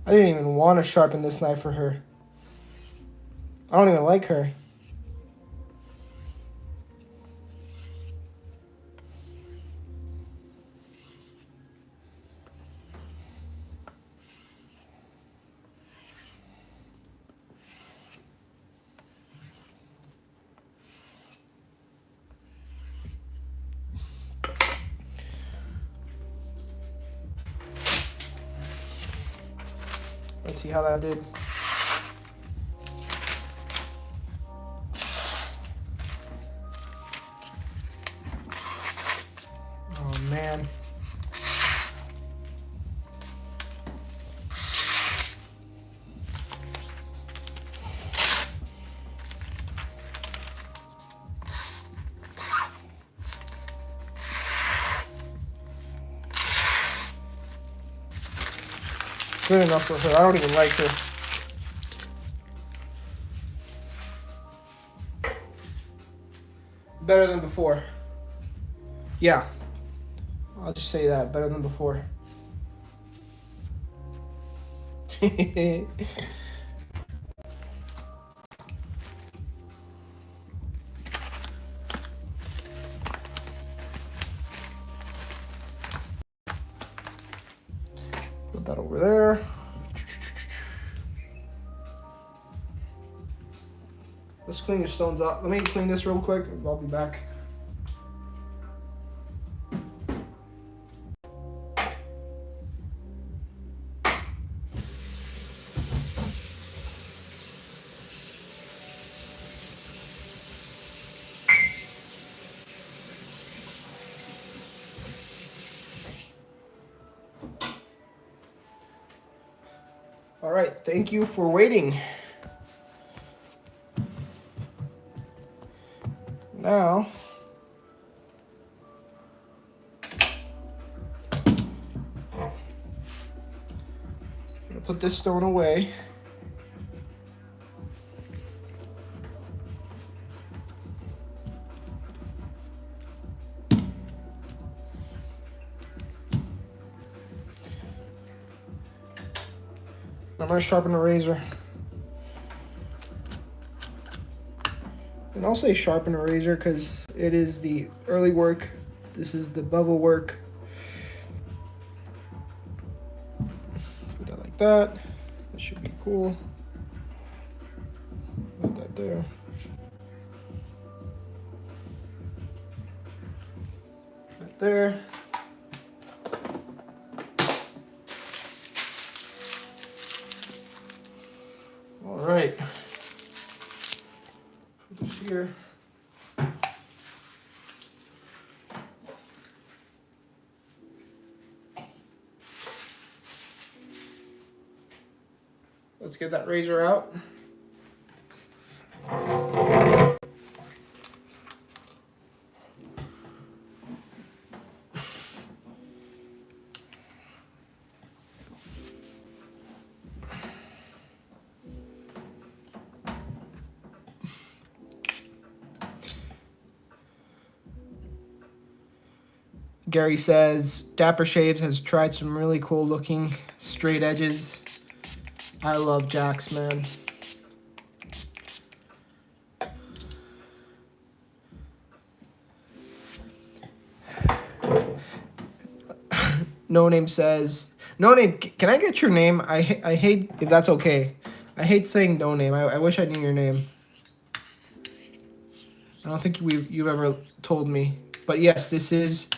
Speaker 1: I didn't even want to sharpen this knife for her. I don't even like her. Let's see how that did. Oh, man. Good enough for her. I don't even like her. Better than before. Yeah. I'll just say that. Better than before. Put that over there. Let's clean your stones up. Let me clean this real quick. I'll be back. All right, thank you for waiting. Now, I'm gonna put this stone away. I'm gonna sharpen the razor. And I'll say sharpen a razor because it is the early work. This is the bevel work. Put that like that. That should be cool. Put that there. Right there. All right. Put this here. Let's get that razor out. Gary says, Dapper Shaves has tried some really cool looking straight edges. I love jacks, man. No Name says, No Name, can I get your name? I hate, if that's okay. I hate saying No Name. I wish I knew your name. I don't think you've ever told me. But yes, this is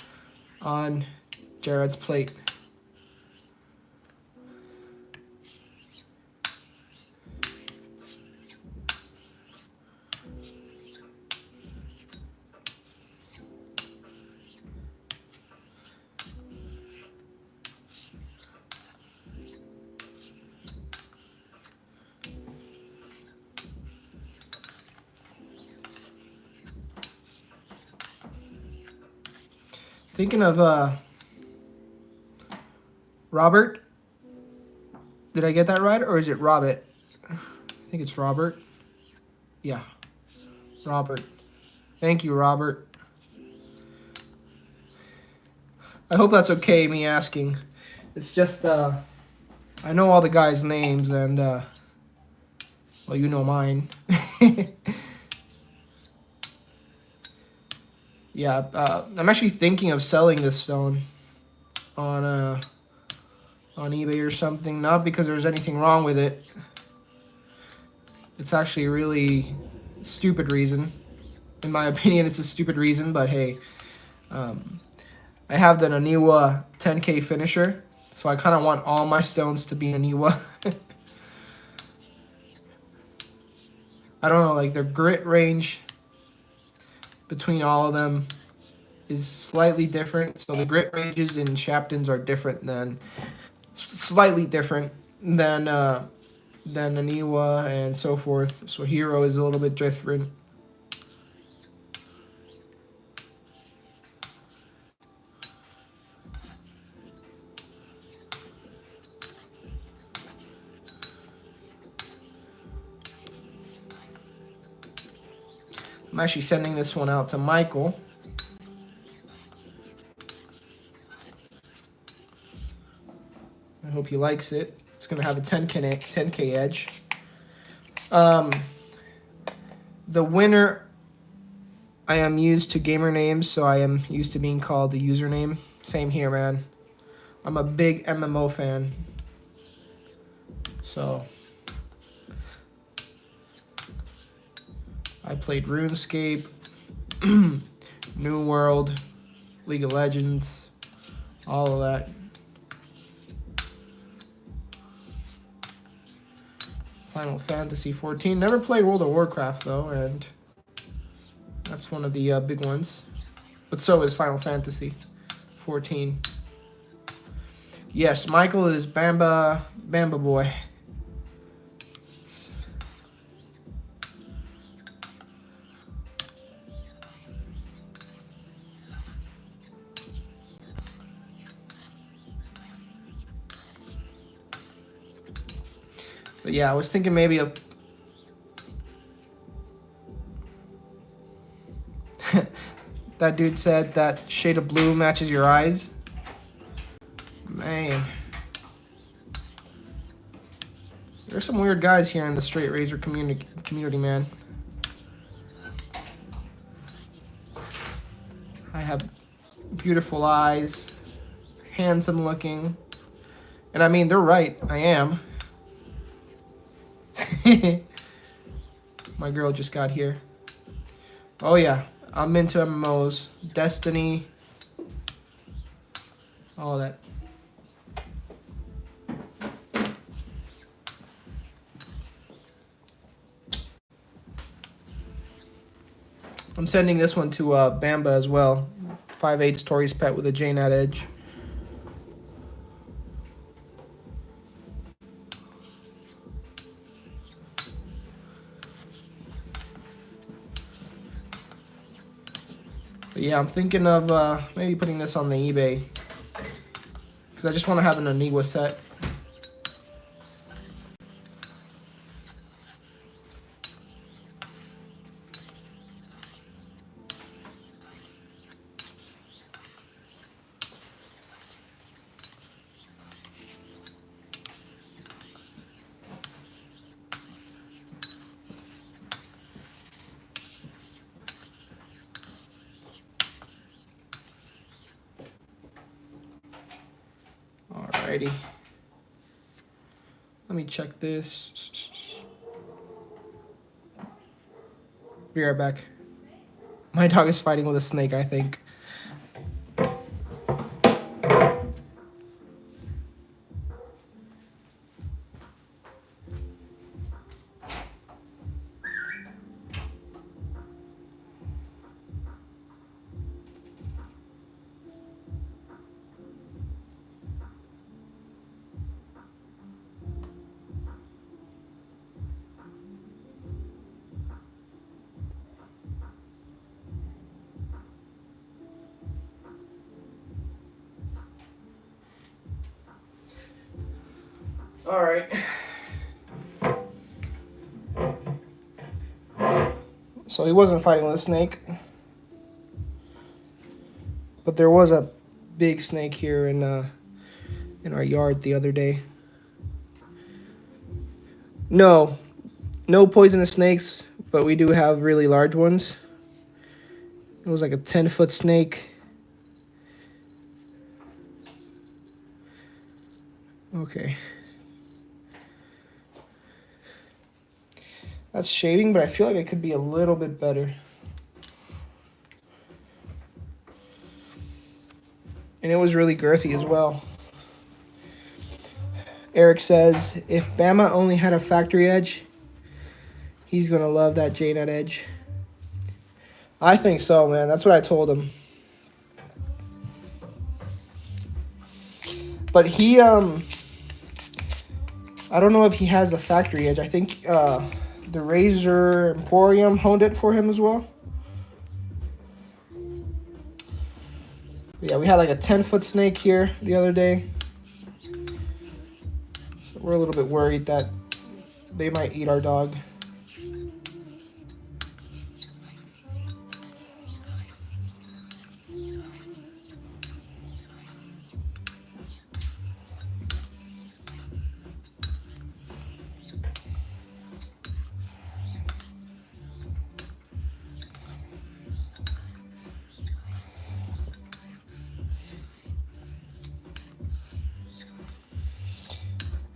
Speaker 1: on Jared's plate. Thinking of Robert. Did I get that right, or is it Robert? I think it's Robert. Yeah, Robert. Thank you, Robert. I hope that's okay, me asking. It's just, I know all the guys' names, and, well, you know mine. Yeah, I'm actually thinking of selling this stone on eBay or something. Not because there's anything wrong with it. It's actually a really stupid reason. In my opinion, it's a stupid reason, but hey. I have the Naniwa 10K finisher, so I kind of want all my stones to be Naniwa. I don't know, like their grit range between all of them is slightly different. So the grit ranges in Shaptons are different than, slightly different than Naniwa and so forth. So Hero is a little bit different. I'm actually sending this one out to Michael. I hope he likes it. It's going to have a 10K edge. The winner, I am used to gamer names, so I am used to being called the username. Same here, man. I'm a big MMO fan. So I played RuneScape, New World, League of Legends, all of that. Final Fantasy 14. Never played World of Warcraft though, and that's one of the big ones. But so is Final Fantasy 14. Yes, Michael is Bamba boy. But yeah, I was thinking maybe of that dude said that shade of blue matches your eyes. Man. There's some weird guys here in the straight razor community, man. I have beautiful eyes, handsome looking. And I mean, they're right, I am. My girl just got here. Oh yeah, I'm into MMOs, Destiny, all that. I'm sending this one to Bamba as well. 5/8 Tori's pet with a JNAT edge. yeah, I'm thinking of maybe putting this on the eBay. Because I just want to have an Anigua set. Alrighty. Let me check this. Be right back. My dog is fighting with a snake, I think. All right. So he wasn't fighting with a snake, but there was a big snake here in our yard the other day. No poisonous snakes, but we do have really large ones. It was like a 10-foot snake. Okay. That's shaving, but I feel like it could be a little bit better. And it was really girthy as well. Eric says, if Bama only had a factory edge, he's going to love that J-Nut edge. I think so, man. That's what I told him. But he, I don't know if he has a factory edge. I think the Razor Emporium honed it for him as well. Yeah, we had like a 10-foot snake here the other day. So we're a little bit worried that they might eat our dog.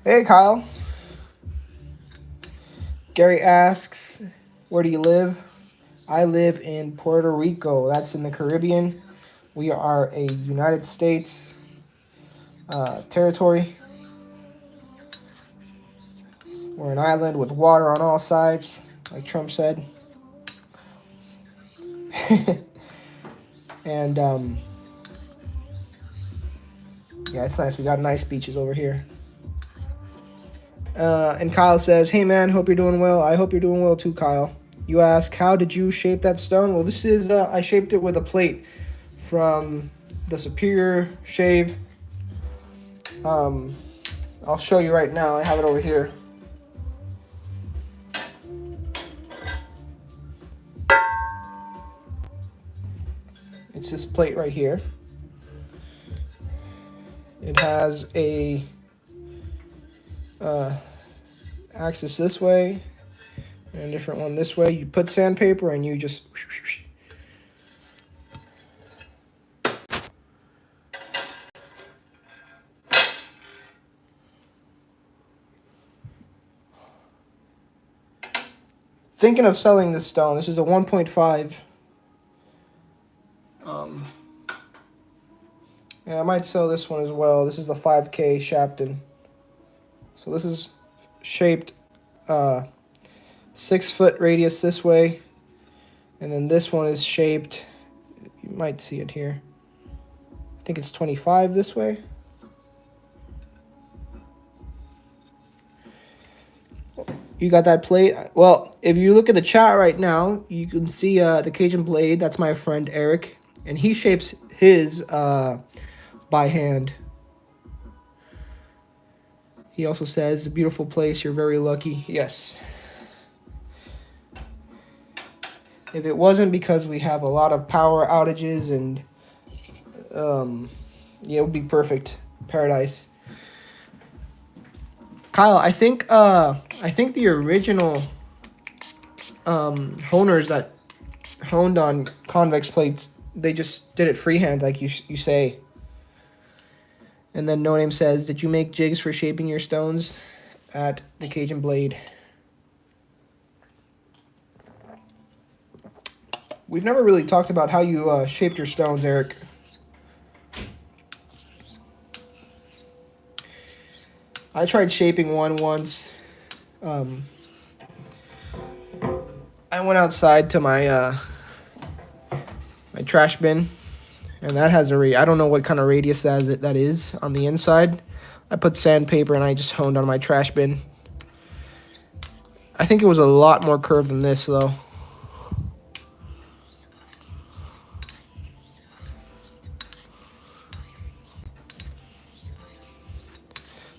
Speaker 1: Hey, Kyle. Gary asks, where do you live? I live in Puerto Rico. That's in the Caribbean. We are a United States territory. We're an island with water on all sides, like Trump said. And, yeah, it's nice. We got nice beaches over here. And Kyle says, hey, man, hope you're doing well. I hope you're doing well, too, Kyle. You ask, how did you shape that stone? Well, this is, I shaped it with a plate from the Superior Shave. I'll show you right now. I have it over here. It's this plate right here. It has a axis this way and a different one this way. You put sandpaper and you just thinking of selling this stone. This is a 1.5. And I might sell this one as well. This is the 5K Shapton. So this is shaped 6-foot radius this way. And then this one is shaped, you might see it here. I think it's 25 this way. You got that plate? Well, if you look at the chat right now, you can see the Cajun blade. That's my friend Eric. and he shapes his by hand. He also says, "A beautiful place. You're very lucky." Yes. If it wasn't because we have a lot of power outages and yeah, it would be perfect. Paradise. Kyle, I think the original honers that honed on convex plates, they just did it freehand, like you say. And then No Name says, "Did you make jigs for shaping your stones at the Cajun Blade?" We've never really talked about how you shaped your stones, Eric. I tried shaping one once. I went outside to my my trash bin, and that has I don't know what kind of radius that is on the inside. I put sandpaper and I just honed on my trash bin. I think it was a lot more curved than this, though.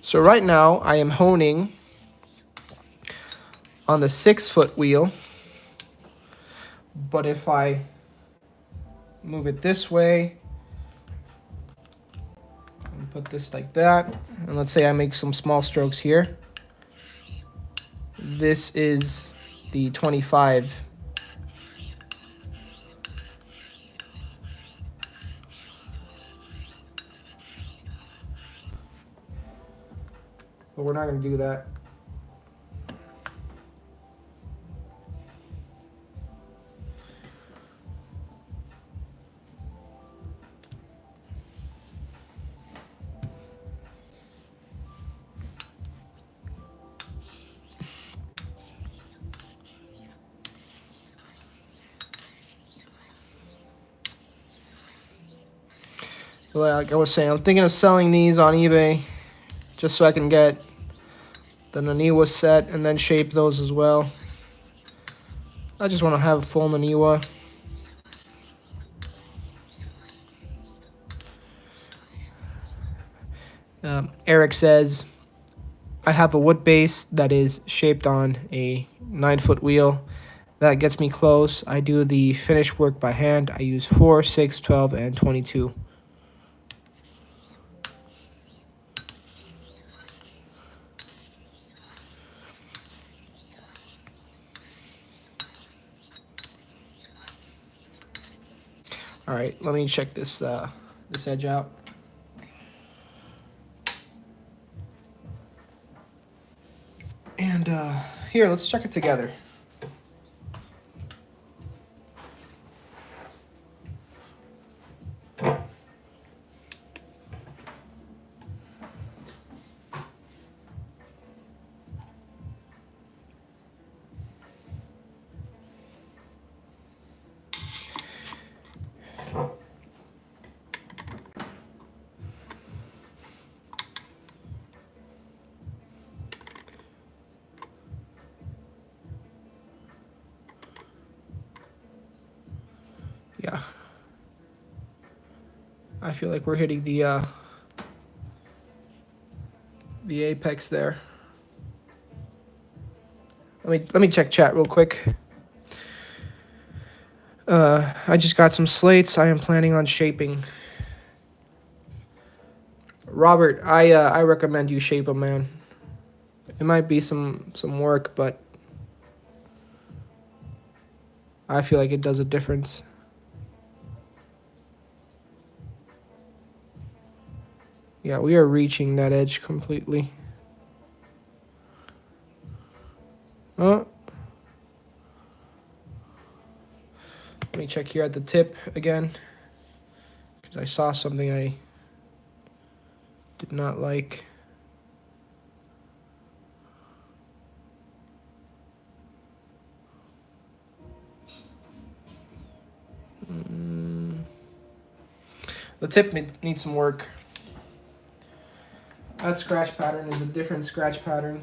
Speaker 1: So right now, I am honing on the 6-foot wheel. But if I move it this way, and put this like that, and let's say I make some small strokes here. This is the 25. But we're not going to do that. Like I was saying, I'm thinking of selling these on eBay just so I can get the Naniwa set and then shape those as well. I just want to have a full Naniwa. Eric says, "I have a wood base that is shaped on a 9-foot wheel. That gets me close. I do the finished work by hand. I use 4, 6, 12, and 22. All right, let me check this this edge out. And here, let's check it together. Yeah. I feel like we're hitting the apex there. Let me check chat real quick. I just got some slates. I am planning on shaping. Robert, I recommend you shape them, man. It might be some work, but I feel like it does a difference. Yeah, we are reaching that edge completely. Oh. Let me check here at the tip again, because I saw something I did not like. The tip needs some work. That scratch pattern is a different scratch pattern.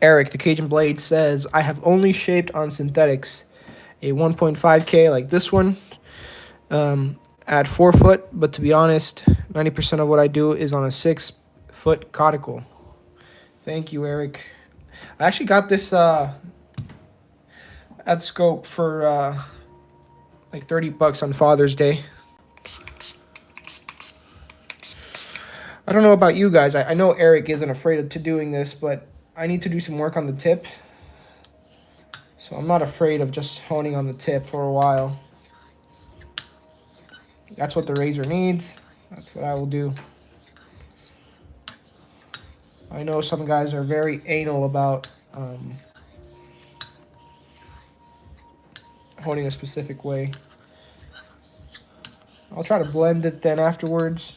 Speaker 1: Eric, the Cajun Blade, says, I have only shaped on synthetics. A 1.5K like this one at 4 foot, but to be honest, 90% of what I do is on a 6-foot caudicle. Thank you, Eric. I actually got this at Scope for like $30 on Father's Day. I don't know about you guys. I know Eric isn't afraid to doing this, but I need to do some work on the tip. So I'm not afraid of just honing on the tip for a while. That's what the razor needs. That's what I will do. I know some guys are very anal about honing a specific way. I'll try to blend it then afterwards.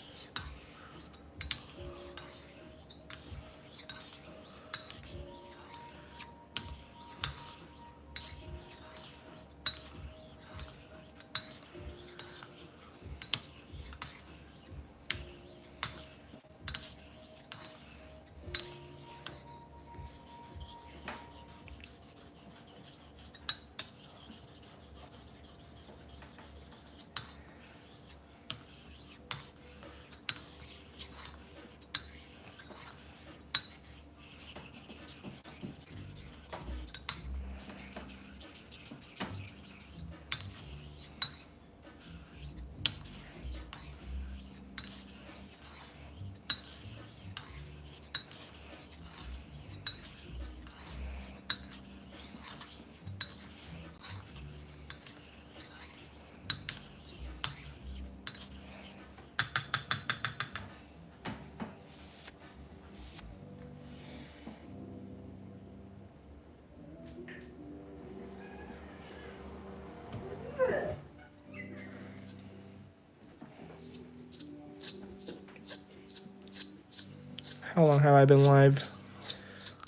Speaker 1: How long have I been live?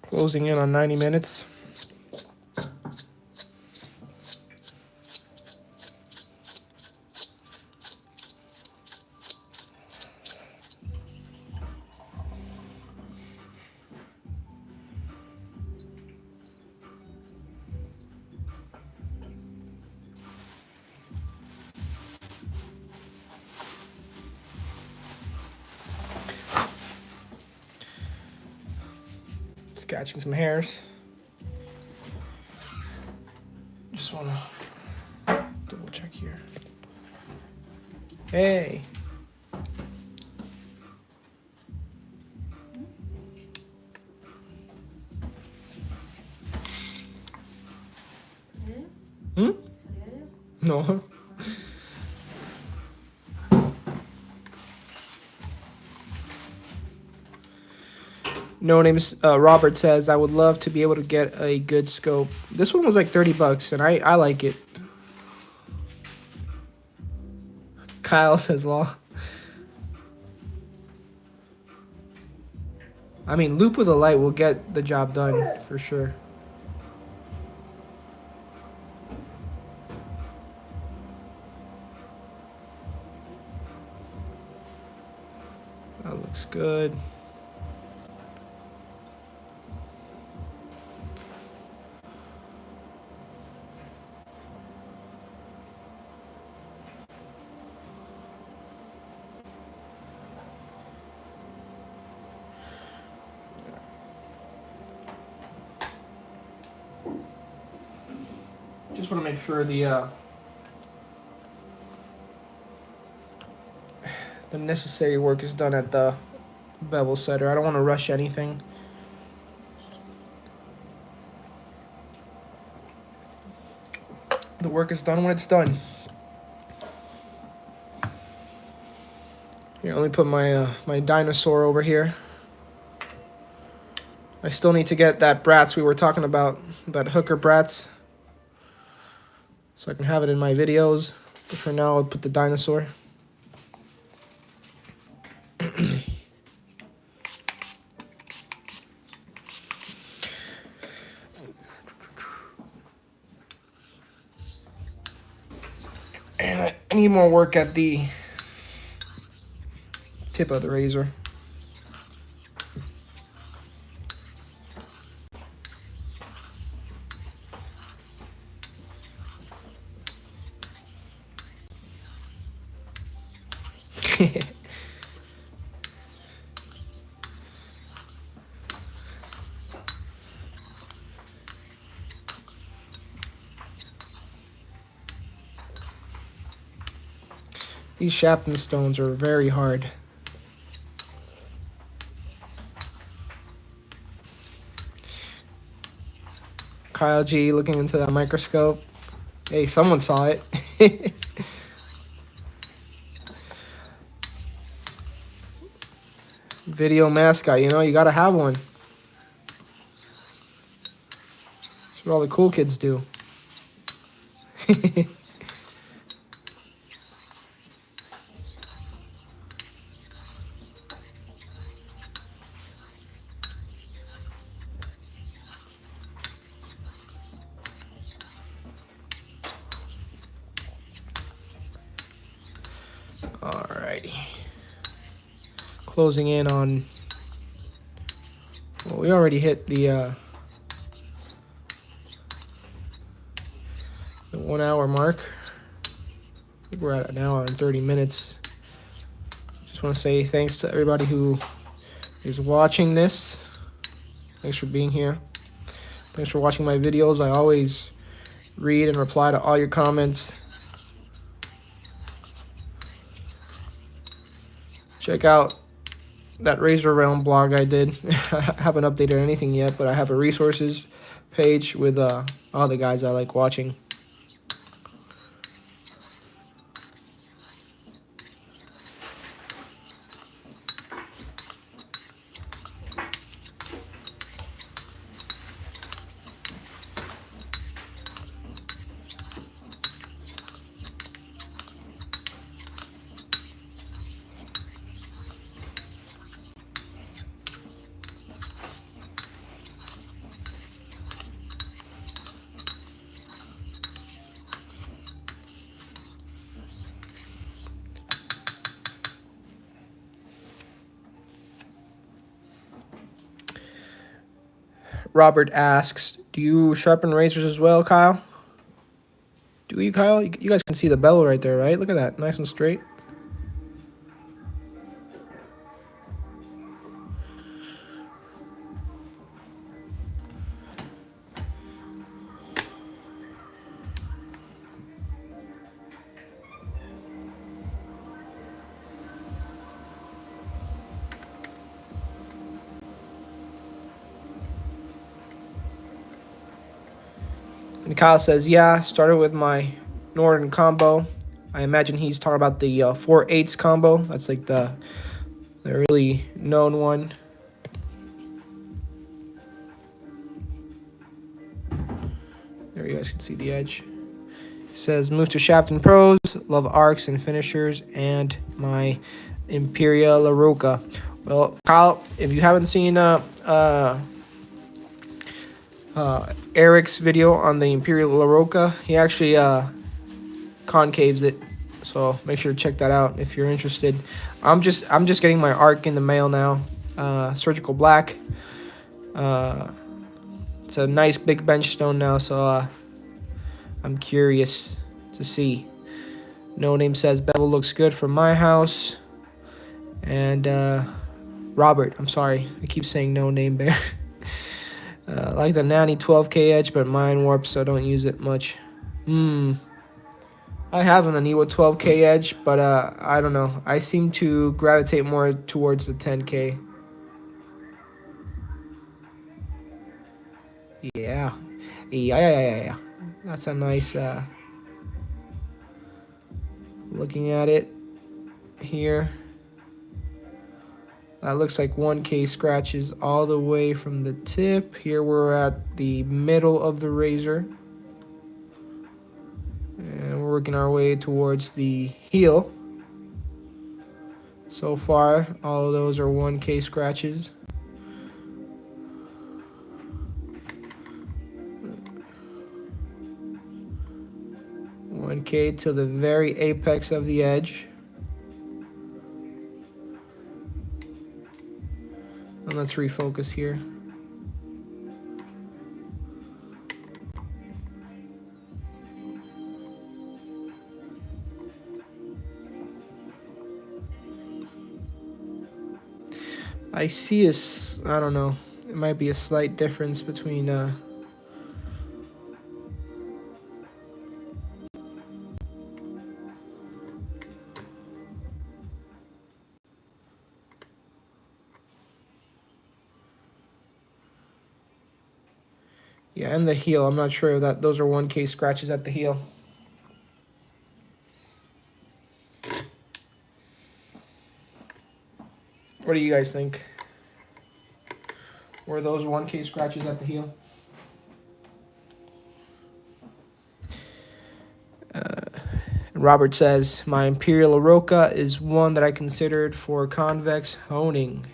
Speaker 1: Closing in on 90 minutes. Catching some hairs. Just want to double check here. Hey. Hmm? No. No name's Robert says, I would love to be able to get a good scope. This one was like $30 and I like it. Kyle says law. I mean, loop with a light will get the job done for sure. That looks good. Just want to make sure the necessary work is done at the bevel setter. I don't want to rush anything. The work is done when it's done. Here, let me put my my dinosaur over here. I still need to get that Bratz we were talking about, that hooker Bratz, so I can have it in my videos. But for now, I'll put the dinosaur. And I need more work at the tip of the razor. These sharpening stones are very hard. Kyle G looking into that microscope. Hey, someone saw it. Video mascot, you know, you gotta have one. That's what all the cool kids do. Alrighty. Closing in on... Well, we already hit the 1 hour mark. I think we're at an hour and 30 minutes. Just want to say thanks to everybody who is watching this. Thanks for being here. Thanks for watching my videos. I always read and reply to all your comments. Check out that Razor Realm blog I did. I haven't updated anything yet, but I have a resources page with all the guys I like watching. Robert asks, do you sharpen razors as well, Kyle? Do you, Kyle? You guys can see the bevel right there, right? Look at that. Nice and straight. And Kyle says, yeah, started with my Norton combo. I imagine he's talking about the 4/8 combo. That's like the really known one. There you guys can see the edge. It says, move to Shafton Pros, love arcs and finishers, and my Imperial LaRocca. Well, Kyle, if you haven't seen Eric's video on the Imperial LaRocca, he actually concaves it, so make sure to check that out if you're interested. I'm just getting my arc in the mail now. Surgical black. It's a nice big bench stone now, so I'm curious to see. No Name says bevel looks good from my house. And Robert, I'm sorry, I keep saying No Name Bear. I like the Nanny 12K edge, but mine warps, so I don't use it much. I have an Aniwa 12K edge, but I don't know. I seem to gravitate more towards the 10K. Yeah. That's a nice, looking at it here. That looks like 1K scratches all the way from the tip. Here we're at the middle of the razor. And we're working our way towards the heel. So far, all of those are 1K scratches. $1K to the very apex of the edge. And let's refocus here. I see I don't know. It might be a slight difference between yeah, and the heel. I'm not sure that those are 1K scratches at the heel. What do you guys think? Were those 1K scratches at the heel? Robert says, my Imperial Oroka is one that I considered for convex honing.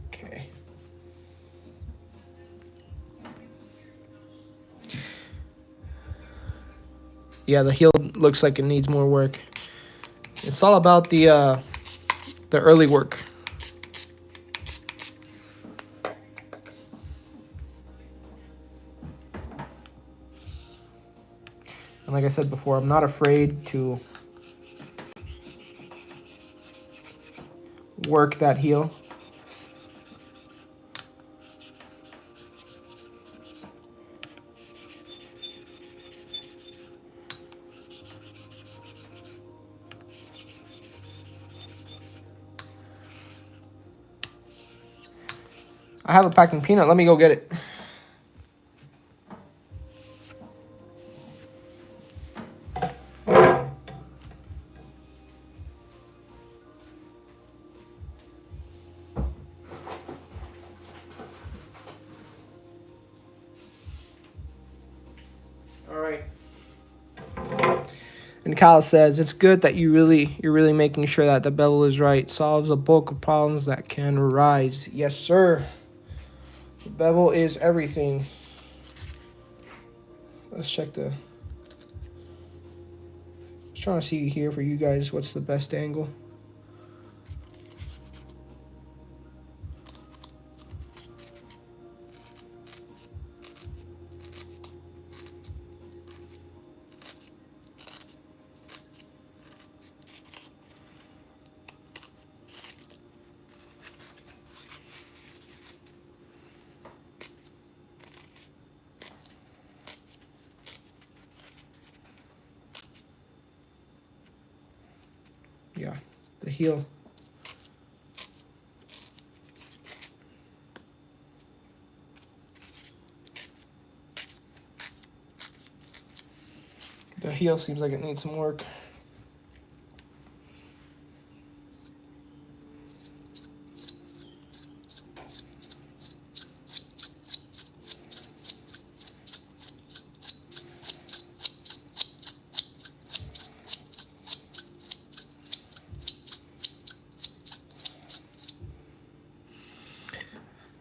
Speaker 1: Okay. Yeah, the heel looks like it needs more work. It's all about the early work. And like I said before, I'm not afraid to work that heel. I have a packing peanut. Let me go get it. All right. And Kyle says, it's good that you're really making sure that the bevel is right. Solves a bulk of problems that can arise. Yes, sir. The bevel is everything. Let's check the... Just trying to see here for you guys what's the best angle. Yeah, the heel. The heel seems like it needs some work.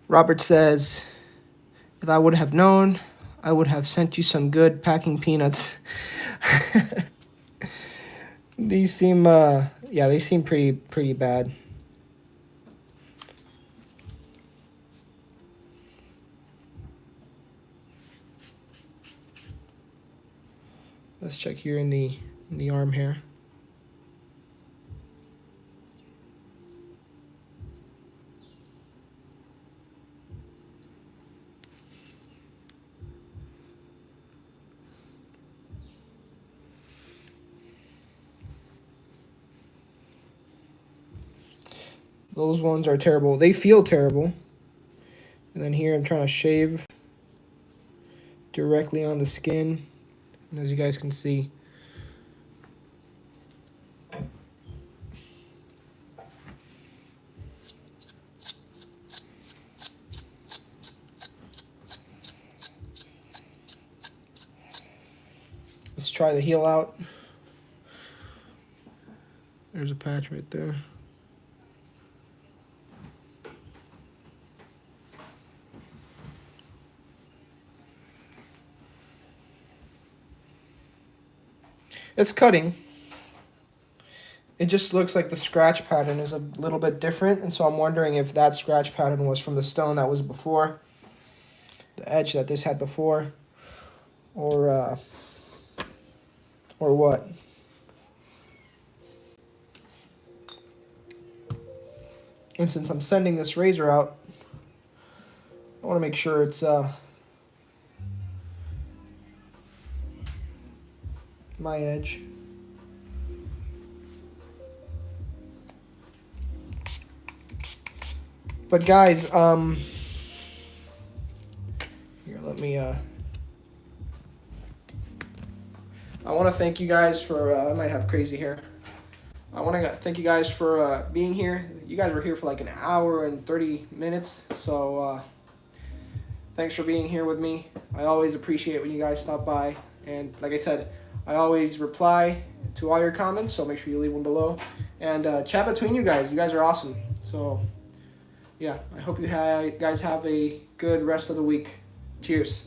Speaker 1: Robert says, if I would have known, I would have sent you some good packing peanuts. These seem, yeah, they seem pretty bad. Let's check here in the arm hair. Those ones are terrible. They feel terrible. And then here I'm trying to shave directly on the skin. And as you guys can see, let's try the heel out. There's a patch right there. It's cutting. It just looks like the scratch pattern is a little bit different, and so I'm wondering if that scratch pattern was from the stone that was before. the edge that this had before, or what. And since I'm sending this razor out, I want to make sure it's my edge. But guys, here, let me, I want to thank you guys for, I might have crazy hair. I want to thank you guys for being here. You guys were here for like an hour and 30 minutes, so thanks for being here with me. I always appreciate when you guys stop by, and like I said, I always reply to all your comments, so make sure you leave one below. And chat between you guys. You guys are awesome. So yeah, I hope you guys have a good rest of the week. Cheers.